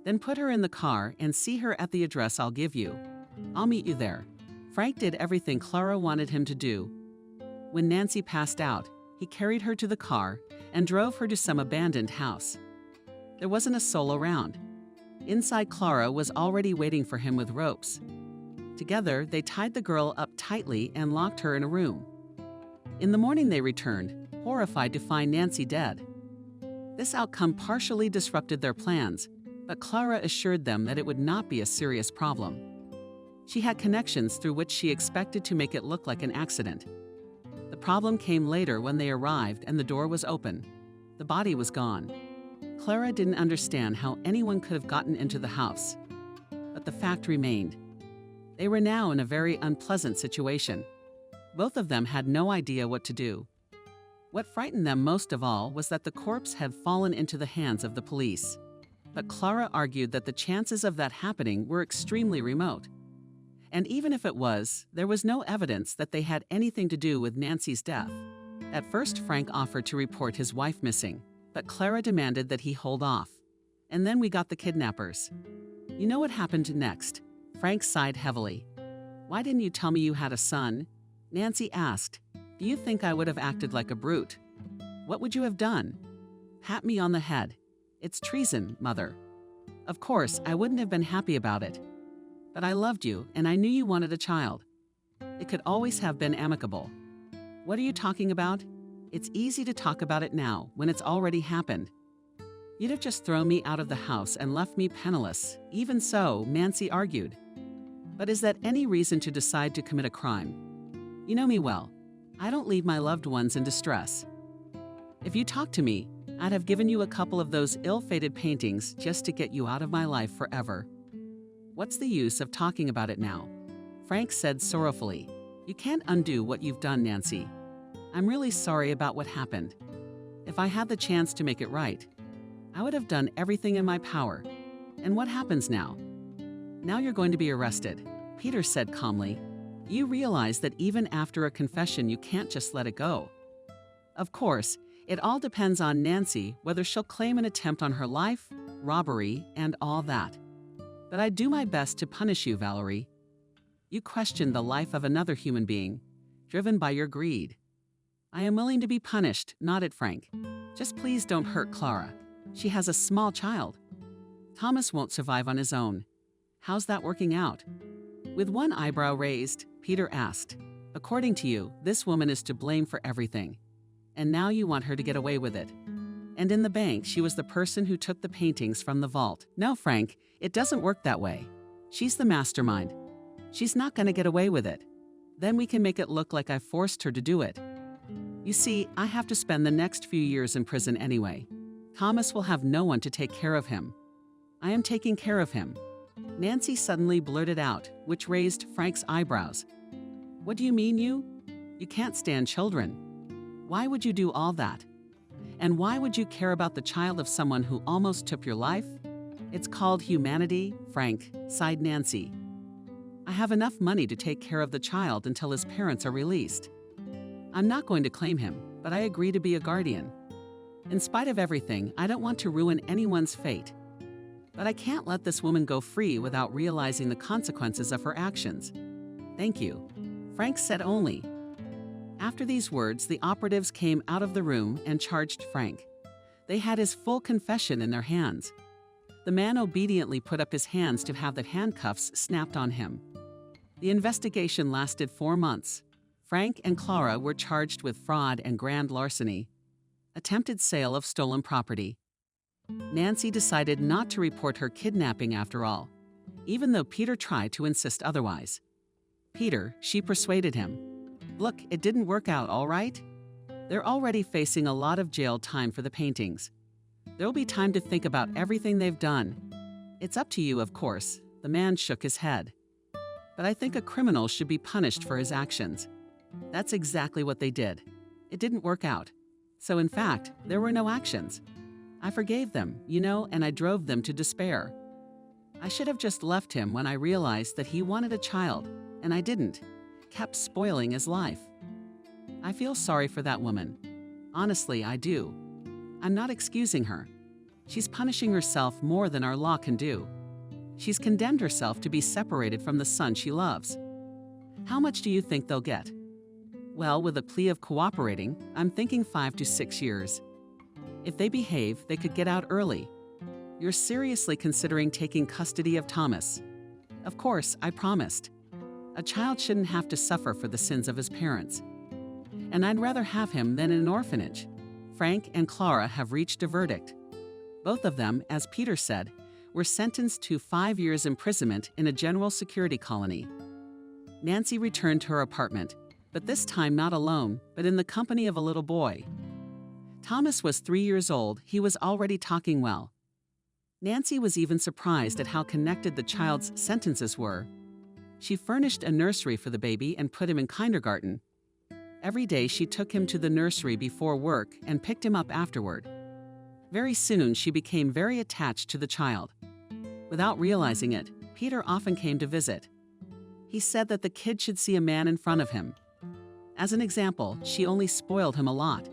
Speaker 2: Then put her in the car and see her at the address I'll give you. I'll meet you there." Frank did everything Clara wanted him to do. When Nancy passed out, he carried her to the car and drove her to some abandoned house. There wasn't a soul around. Inside, Clara was already waiting for him with ropes. Together, they tied the girl up tightly and locked her in a room. In the morning they returned, horrified to find Nancy dead. This outcome partially disrupted their plans, but Clara assured them that it would not be a serious problem. She had connections through which she expected to make it look like an accident. The problem came later when they arrived and the door was open. The body was gone. Clara didn't understand how anyone could have gotten into the house. But the fact remained. They were now in a very unpleasant situation. Both of them had no idea what to do. What frightened them most of all was that the corpse had fallen into the hands of the police. But Clara argued that the chances of that happening were extremely remote. And even if it was, there was no evidence that they had anything to do with Nancy's death. At first, Frank offered to report his wife missing, but Clara demanded that he hold off. And then we got the kidnappers. You know what happened next? Frank sighed heavily. Why didn't you tell me you had a son? Nancy asked. Do you think I would have acted like a brute? What would you have done? Pat me on the head. It's treason, Mother. Of course, I wouldn't have been happy about it. But I loved you, and I knew you wanted a child. It could always have been amicable. What are you talking about? It's easy to talk about it now, when it's already happened. You'd have just thrown me out of the house and left me penniless. Even so, Nancy argued. But is that any reason to decide to commit a crime? You know me well. I don't leave my loved ones in distress. If you talked to me, I'd have given you a couple of those ill-fated paintings just to get you out of my life forever. What's the use of talking about it now? Frank said sorrowfully. You can't undo what you've done, Nancy. I'm really sorry about what happened. If I had the chance to make it right, I would have done everything in my power. And what happens now? Now you're going to be arrested, Peter said calmly. You realize that even after a confession, you can't just let it go. Of course, it all depends on Nancy whether she'll claim an attempt on her life, robbery, and all that. But I'd do my best to punish you, Valerie. You questioned the life of another human being, driven by your greed. I am willing to be punished, nodded Frank. Just please don't hurt Clara. She has a small child. Thomas won't survive on his own. How's that working out? With one eyebrow raised, Peter asked, According to you, this woman is to blame for everything. And now you want her to get away with it. And in the bank, she was the person who took the paintings from the vault. No, Frank, it doesn't work that way. She's the mastermind. She's not going to get away with it. Then we can make it look like I forced her to do it. You see, I have to spend the next few years in prison anyway. Thomas will have no one to take care of him. I am taking care of him. Nancy suddenly blurted out, which raised Frank's eyebrows. What do you mean, you? You can't stand children. Why would you do all that? And why would you care about the child of someone who almost took your life? It's called humanity, Frank, sighed Nancy. I have enough money to take care of the child until his parents are released. I'm not going to claim him, but I agree to be a guardian. In spite of everything, I don't want to ruin anyone's fate. But I can't let this woman go free without realizing the consequences of her actions. Thank you, Frank said only. After these words, the operatives came out of the room and charged Frank. They had his full confession in their hands. The man obediently put up his hands to have the handcuffs snapped on him. The investigation lasted 4 months. Frank and Clara were charged with fraud and grand larceny, attempted sale of stolen property. Nancy decided not to report her kidnapping after all, even though Peter tried to insist otherwise. Peter, she persuaded him. Look, it didn't work out, all right? They're already facing a lot of jail time for the paintings. There'll be time to think about everything they've done. It's up to you, of course. The man shook his head. But I think a criminal should be punished for his actions. That's exactly what they did. It didn't work out. So in fact, there were no actions. I forgave them, and I drove them to despair. I should have just left him when I realized that he wanted a child, and I didn't. Kept spoiling his life. I feel sorry for that woman. Honestly, I do. I'm not excusing her. She's punishing herself more than our law can do. She's condemned herself to be separated from the son she loves. How much do you think they'll get? Well, with a plea of cooperating, I'm thinking 5 to 6 years. If they behave, they could get out early. You're seriously considering taking custody of Thomas. Of course, I promised. A child shouldn't have to suffer for the sins of his parents. And I'd rather have him than in an orphanage. Frank and Clara have reached a verdict. Both of them, as Peter said, were sentenced to 5 years imprisonment in a general security colony. Nancy returned to her apartment, but this time not alone, but in the company of a little boy. Thomas was 3 years old. He was already talking well. Nancy was even surprised at how connected the child's sentences were. She furnished a nursery for the baby and put him in kindergarten. Every day she took him to the nursery before work and picked him up afterward. Very soon she became very attached to the child. Without realizing it, Peter often came to visit. He said that the kid should see a man in front of him. As an example, she only spoiled him a lot.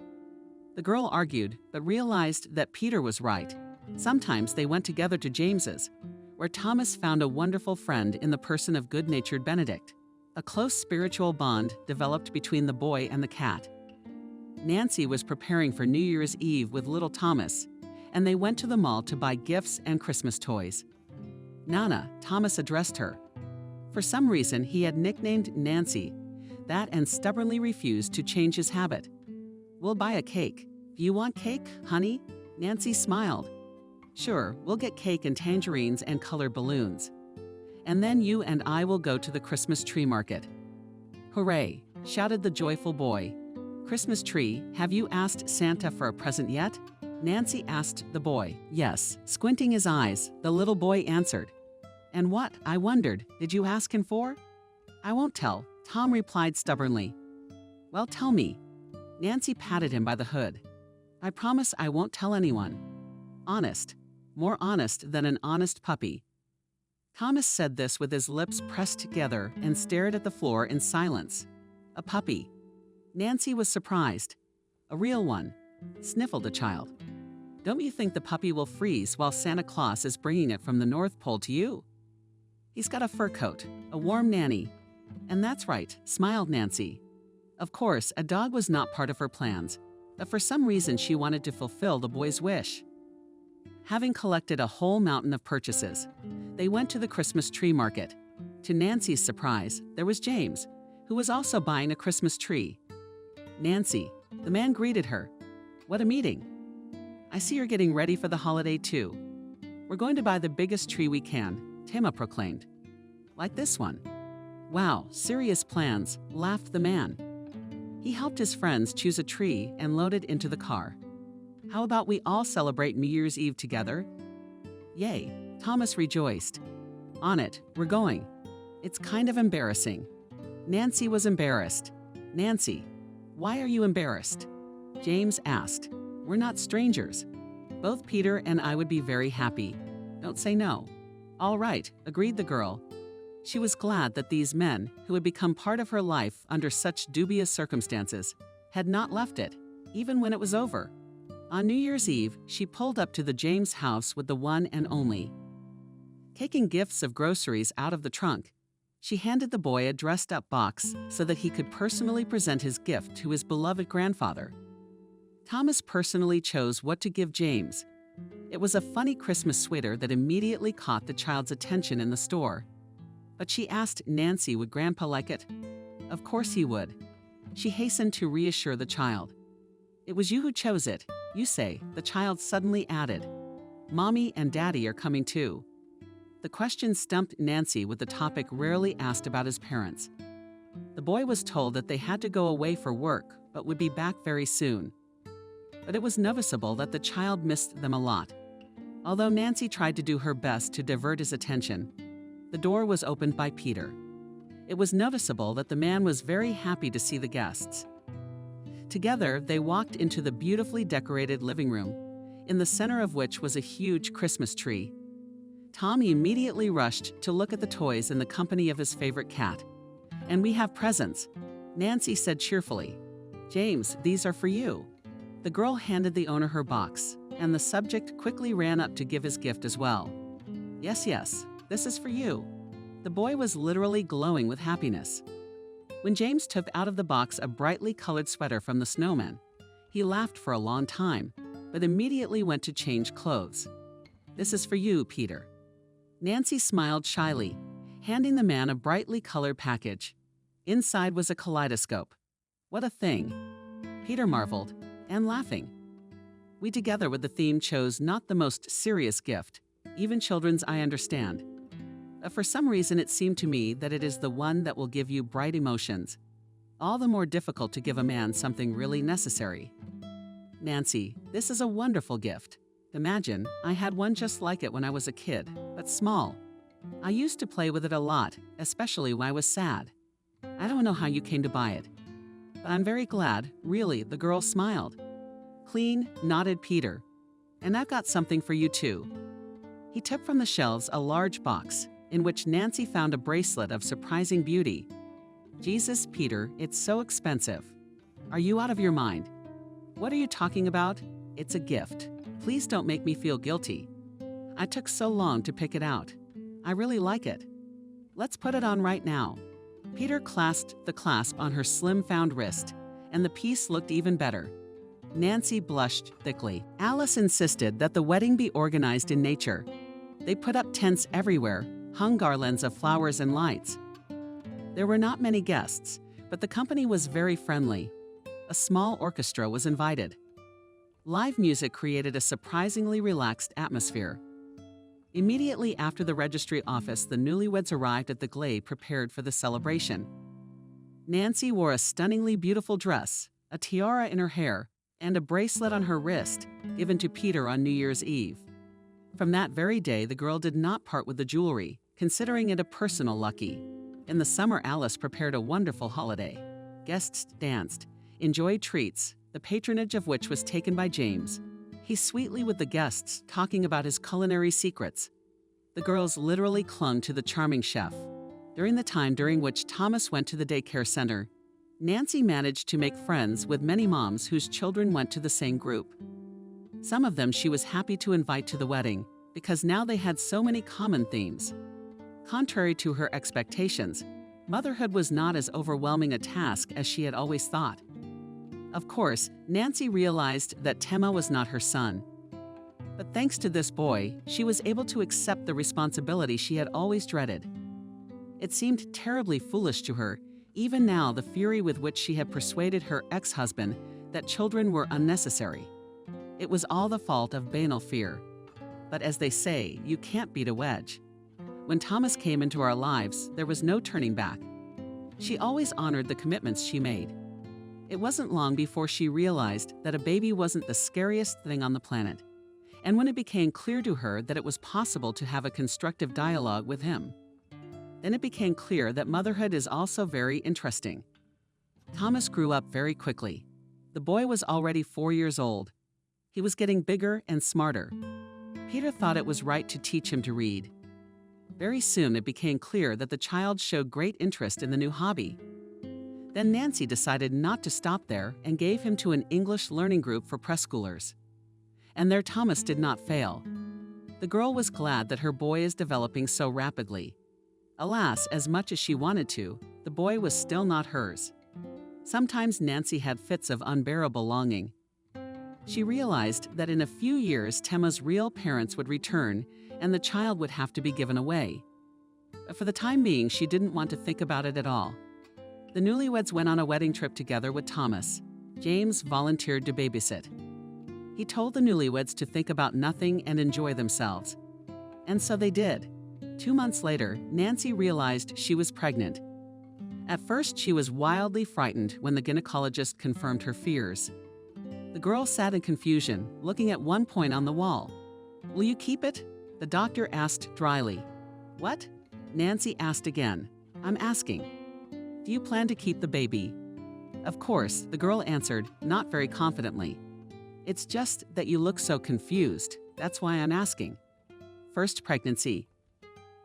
Speaker 2: The girl argued, but realized that Peter was right. Sometimes they went together to James's, where Thomas found a wonderful friend in the person of good-natured Benedict. A close spiritual bond developed between the boy and the cat. Nancy was preparing for New Year's Eve with little Thomas, and they went to the mall to buy gifts and Christmas toys. Nana, Thomas addressed her. For some reason, he had nicknamed Nancy that and stubbornly refused to change his habit. "We'll buy a cake. You want cake, honey?" Nancy smiled. "Sure, we'll get cake and tangerines and colored balloons. And then you and I will go to the Christmas tree market." "Hooray!" shouted the joyful boy. "Christmas tree, have you asked Santa for a present yet?" Nancy asked the boy. "Yes." Squinting his eyes, the little boy answered. "And what, I wondered, did you ask him for?" "I won't tell," Tom replied stubbornly. "Well, tell me." Nancy patted him by the hood. "I promise I won't tell anyone." Honest. More honest than an honest puppy. Thomas said this with his lips pressed together and stared at the floor in silence. A puppy. Nancy was surprised. "A real one," sniffled the child. "Don't you think the puppy will freeze while Santa Claus is bringing it from the North Pole to you?" "He's got a fur coat, a warm nanny." "And that's right," smiled Nancy. Of course, a dog was not part of her plans, but for some reason she wanted to fulfill the boy's wish. Having collected a whole mountain of purchases, they went to the Christmas tree market. To Nancy's surprise, there was James, who was also buying a Christmas tree. "Nancy," the man greeted her. "What a meeting. I see you're getting ready for the holiday too. We're going to buy the biggest tree we can," Tima proclaimed. "Like this one." "Wow, serious plans," laughed the man. He helped his friends choose a tree and load it into the car. "How about we all celebrate New Year's Eve together?" "Yay," Thomas rejoiced. "On it, we're going." "It's kind of embarrassing." Nancy was embarrassed. "Nancy, why are you embarrassed?" James asked. "We're not strangers. Both Peter and I would be very happy. Don't say no." "All right," agreed the girl. She was glad that these men, who had become part of her life under such dubious circumstances, had not left it, even when it was over. On New Year's Eve, she pulled up to the James house with the one and only. Taking gifts of groceries out of the trunk, she handed the boy a dressed-up box so that he could personally present his gift to his beloved grandfather. Thomas personally chose what to give James. It was a funny Christmas sweater that immediately caught the child's attention in the store. But she asked Nancy would Grandpa like it? Of course he would. She hastened to reassure the child. "It was you who chose it, you say," the child suddenly added. "Mommy and Daddy are coming too." The question stumped Nancy with the topic rarely asked about his parents. The boy was told that they had to go away for work, but would be back very soon. But it was noticeable that the child missed them a lot. Although Nancy tried to do her best to divert his attention, the door was opened by Peter. It was noticeable that the man was very happy to see the guests. Together, they walked into the beautifully decorated living room, in the center of which was a huge Christmas tree. Tom immediately rushed to look at the toys in the company of his favorite cat. "And we have presents," Nancy said cheerfully. "James, these are for you." The girl handed the owner her box, and the subject quickly ran up to give his gift as well. Yes, this is for you." The boy was literally glowing with happiness. When James took out of the box a brightly colored sweater from the snowman, he laughed for a long time, but immediately went to change clothes. "This is for you, Peter." Nancy smiled shyly, handing the man a brightly colored package. Inside was a kaleidoscope. "What a thing," Peter marveled, and laughing. We together with the theme chose not the most serious gift. even children's I understand. For some reason, it seemed to me that it is the one that will give you bright emotions. All the more difficult to give a man something really necessary. Nancy, this is a wonderful gift. Imagine, I had one just like it when I was a kid, but small. I used to play with it a lot, especially when I was sad. I don't know how you came to buy it. But I'm very glad, really, the girl smiled. Clean, nodded Peter. And I've got something for you too. He took from the shelves a large box, in which Nancy found a bracelet of surprising beauty. Jesus, Peter, it's so expensive. Are you out of your mind? What are you talking about? It's a gift. Please don't make me feel guilty. I took so long to pick it out. I really like it. Let's put it on right now. Peter clasped the clasp on her slim found wrist, and the piece looked even better. Nancy blushed thickly. Alice insisted that the wedding be organized in nature. They put up tents everywhere, hung garlands of flowers and lights. There were not many guests, but the company was very friendly. A small orchestra was invited. Live music created a surprisingly relaxed atmosphere. Immediately after the registry office, the newlyweds arrived at the glade prepared for the celebration. Nancy wore a stunningly beautiful dress, a tiara in her hair, and a bracelet on her wrist, given to Peter on New Year's Eve. From that very day, the girl did not part with the jewelry, considering it a personal lucky. In the summer, Alice prepared a wonderful holiday. Guests danced, enjoyed treats, the patronage of which was taken by James. He sweetly with the guests, talking about his culinary secrets. The girls literally clung to the charming chef. During the time during which Thomas went to the daycare center, Nancy managed to make friends with many moms whose children went to the same group. Some of them she was happy to invite to the wedding, because now they had so many common themes. Contrary to her expectations, motherhood was not as overwhelming a task as she had always thought. Of course, Nancy realized that Tema was not her son. But thanks to this boy, she was able to accept the responsibility she had always dreaded. It seemed terribly foolish to her, even now, the fury with which she had persuaded her ex-husband that children were unnecessary. It was all the fault of banal fear. But as they say, you can't beat a wedge. When Thomas came into our lives, there was no turning back. She always honored the commitments she made. It wasn't long before she realized that a baby wasn't the scariest thing on the planet, and when it became clear to her that it was possible to have a constructive dialogue with him. Then it became clear that motherhood is also very interesting. Thomas grew up very quickly. The boy was already 4 years old. He was getting bigger and smarter. Peter thought it was right to teach him to read. Very soon it became clear that the child showed great interest in the new hobby. Then Nancy decided not to stop there and gave him to an English learning group for preschoolers. And there Thomas did not fail. The girl was glad that her boy is developing so rapidly. Alas, as much as she wanted to, the boy was still not hers. Sometimes Nancy had fits of unbearable longing. She realized that in a few years Tema's real parents would return and the child would have to be given away. For the time being, she didn't want to think about it at all. The newlyweds went on a wedding trip together with Thomas. James volunteered to babysit. He told the newlyweds to think about nothing and enjoy themselves. And so they did. 2 months later, Nancy realized she was pregnant. At first, she was wildly frightened when the gynecologist confirmed her fears. The girl sat in confusion, looking at one point on the wall. "Will you keep it?" the doctor asked dryly. "What?" Nancy asked again. "I'm asking. Do you plan to keep the baby?" Of course, the girl answered, not very confidently. "It's just that you look so confused. That's why I'm asking." "First pregnancy."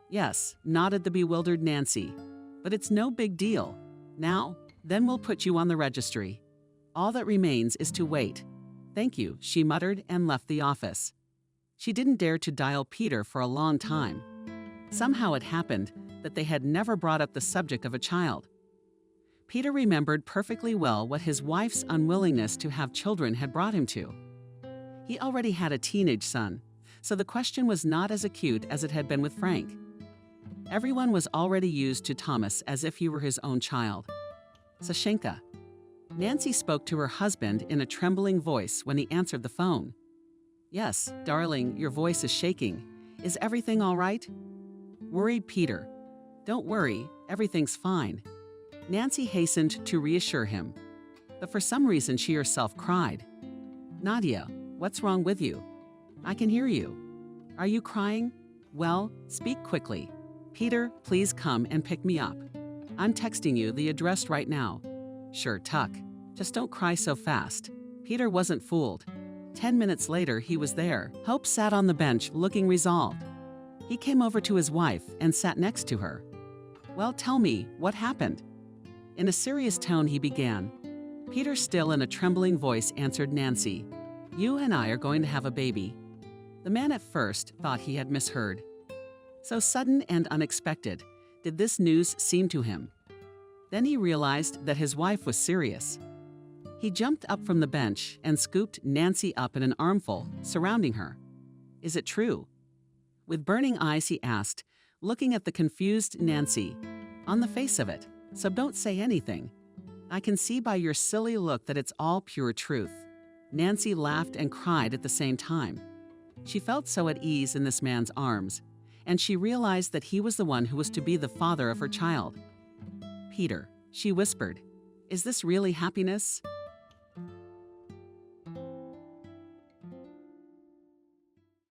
Speaker 2: "Yes," nodded the bewildered Nancy. "But it's no big deal. Now, then we'll put you on the registry. All that remains is to wait." "Thank you," she muttered and left the office. She didn't dare to dial Peter for a long time. Somehow it happened that they had never brought up the subject of a child. Peter remembered perfectly well what his wife's unwillingness to have children had brought him to. He already had a teenage son, so the question was not as acute as it had been with Frank. Everyone was already used to Thomas as if he were his own child. Sashenka. Nancy spoke to her husband in a trembling voice when he answered the phone. "Yes, darling, your voice is shaking. Is everything all right? Worried Peter. Don't worry, everything's fine. Nancy hastened to reassure him, but for some reason she herself cried. Nadia, what's wrong with you? I can hear you. Are you crying? Well, speak quickly. Peter, please come and pick me up. I'm texting you the address right now. Sure, Tuck. Just don't cry so fast. Peter wasn't fooled. 10 minutes later, he was there. Hope sat on the bench looking resolved. He came over to his wife and sat next to her. Well, tell me, what happened? In a serious tone, he began. Peter, still in a trembling voice, answered Nancy, You and I are going to have a baby. The man at first thought he had misheard. So sudden and unexpected did this news seem to him. Then he realized that his wife was serious. He jumped up from the bench and scooped Nancy up in an armful, surrounding her. Is it true? With burning eyes, he asked, looking at the confused Nancy. On the face of it, so don't say anything. I can see by your silly look that it's all pure truth. Nancy laughed and cried at the same time. She felt so at ease in this man's arms, and she realized that he was the one who was to be the father of her child. Peter, she whispered, is this really happiness?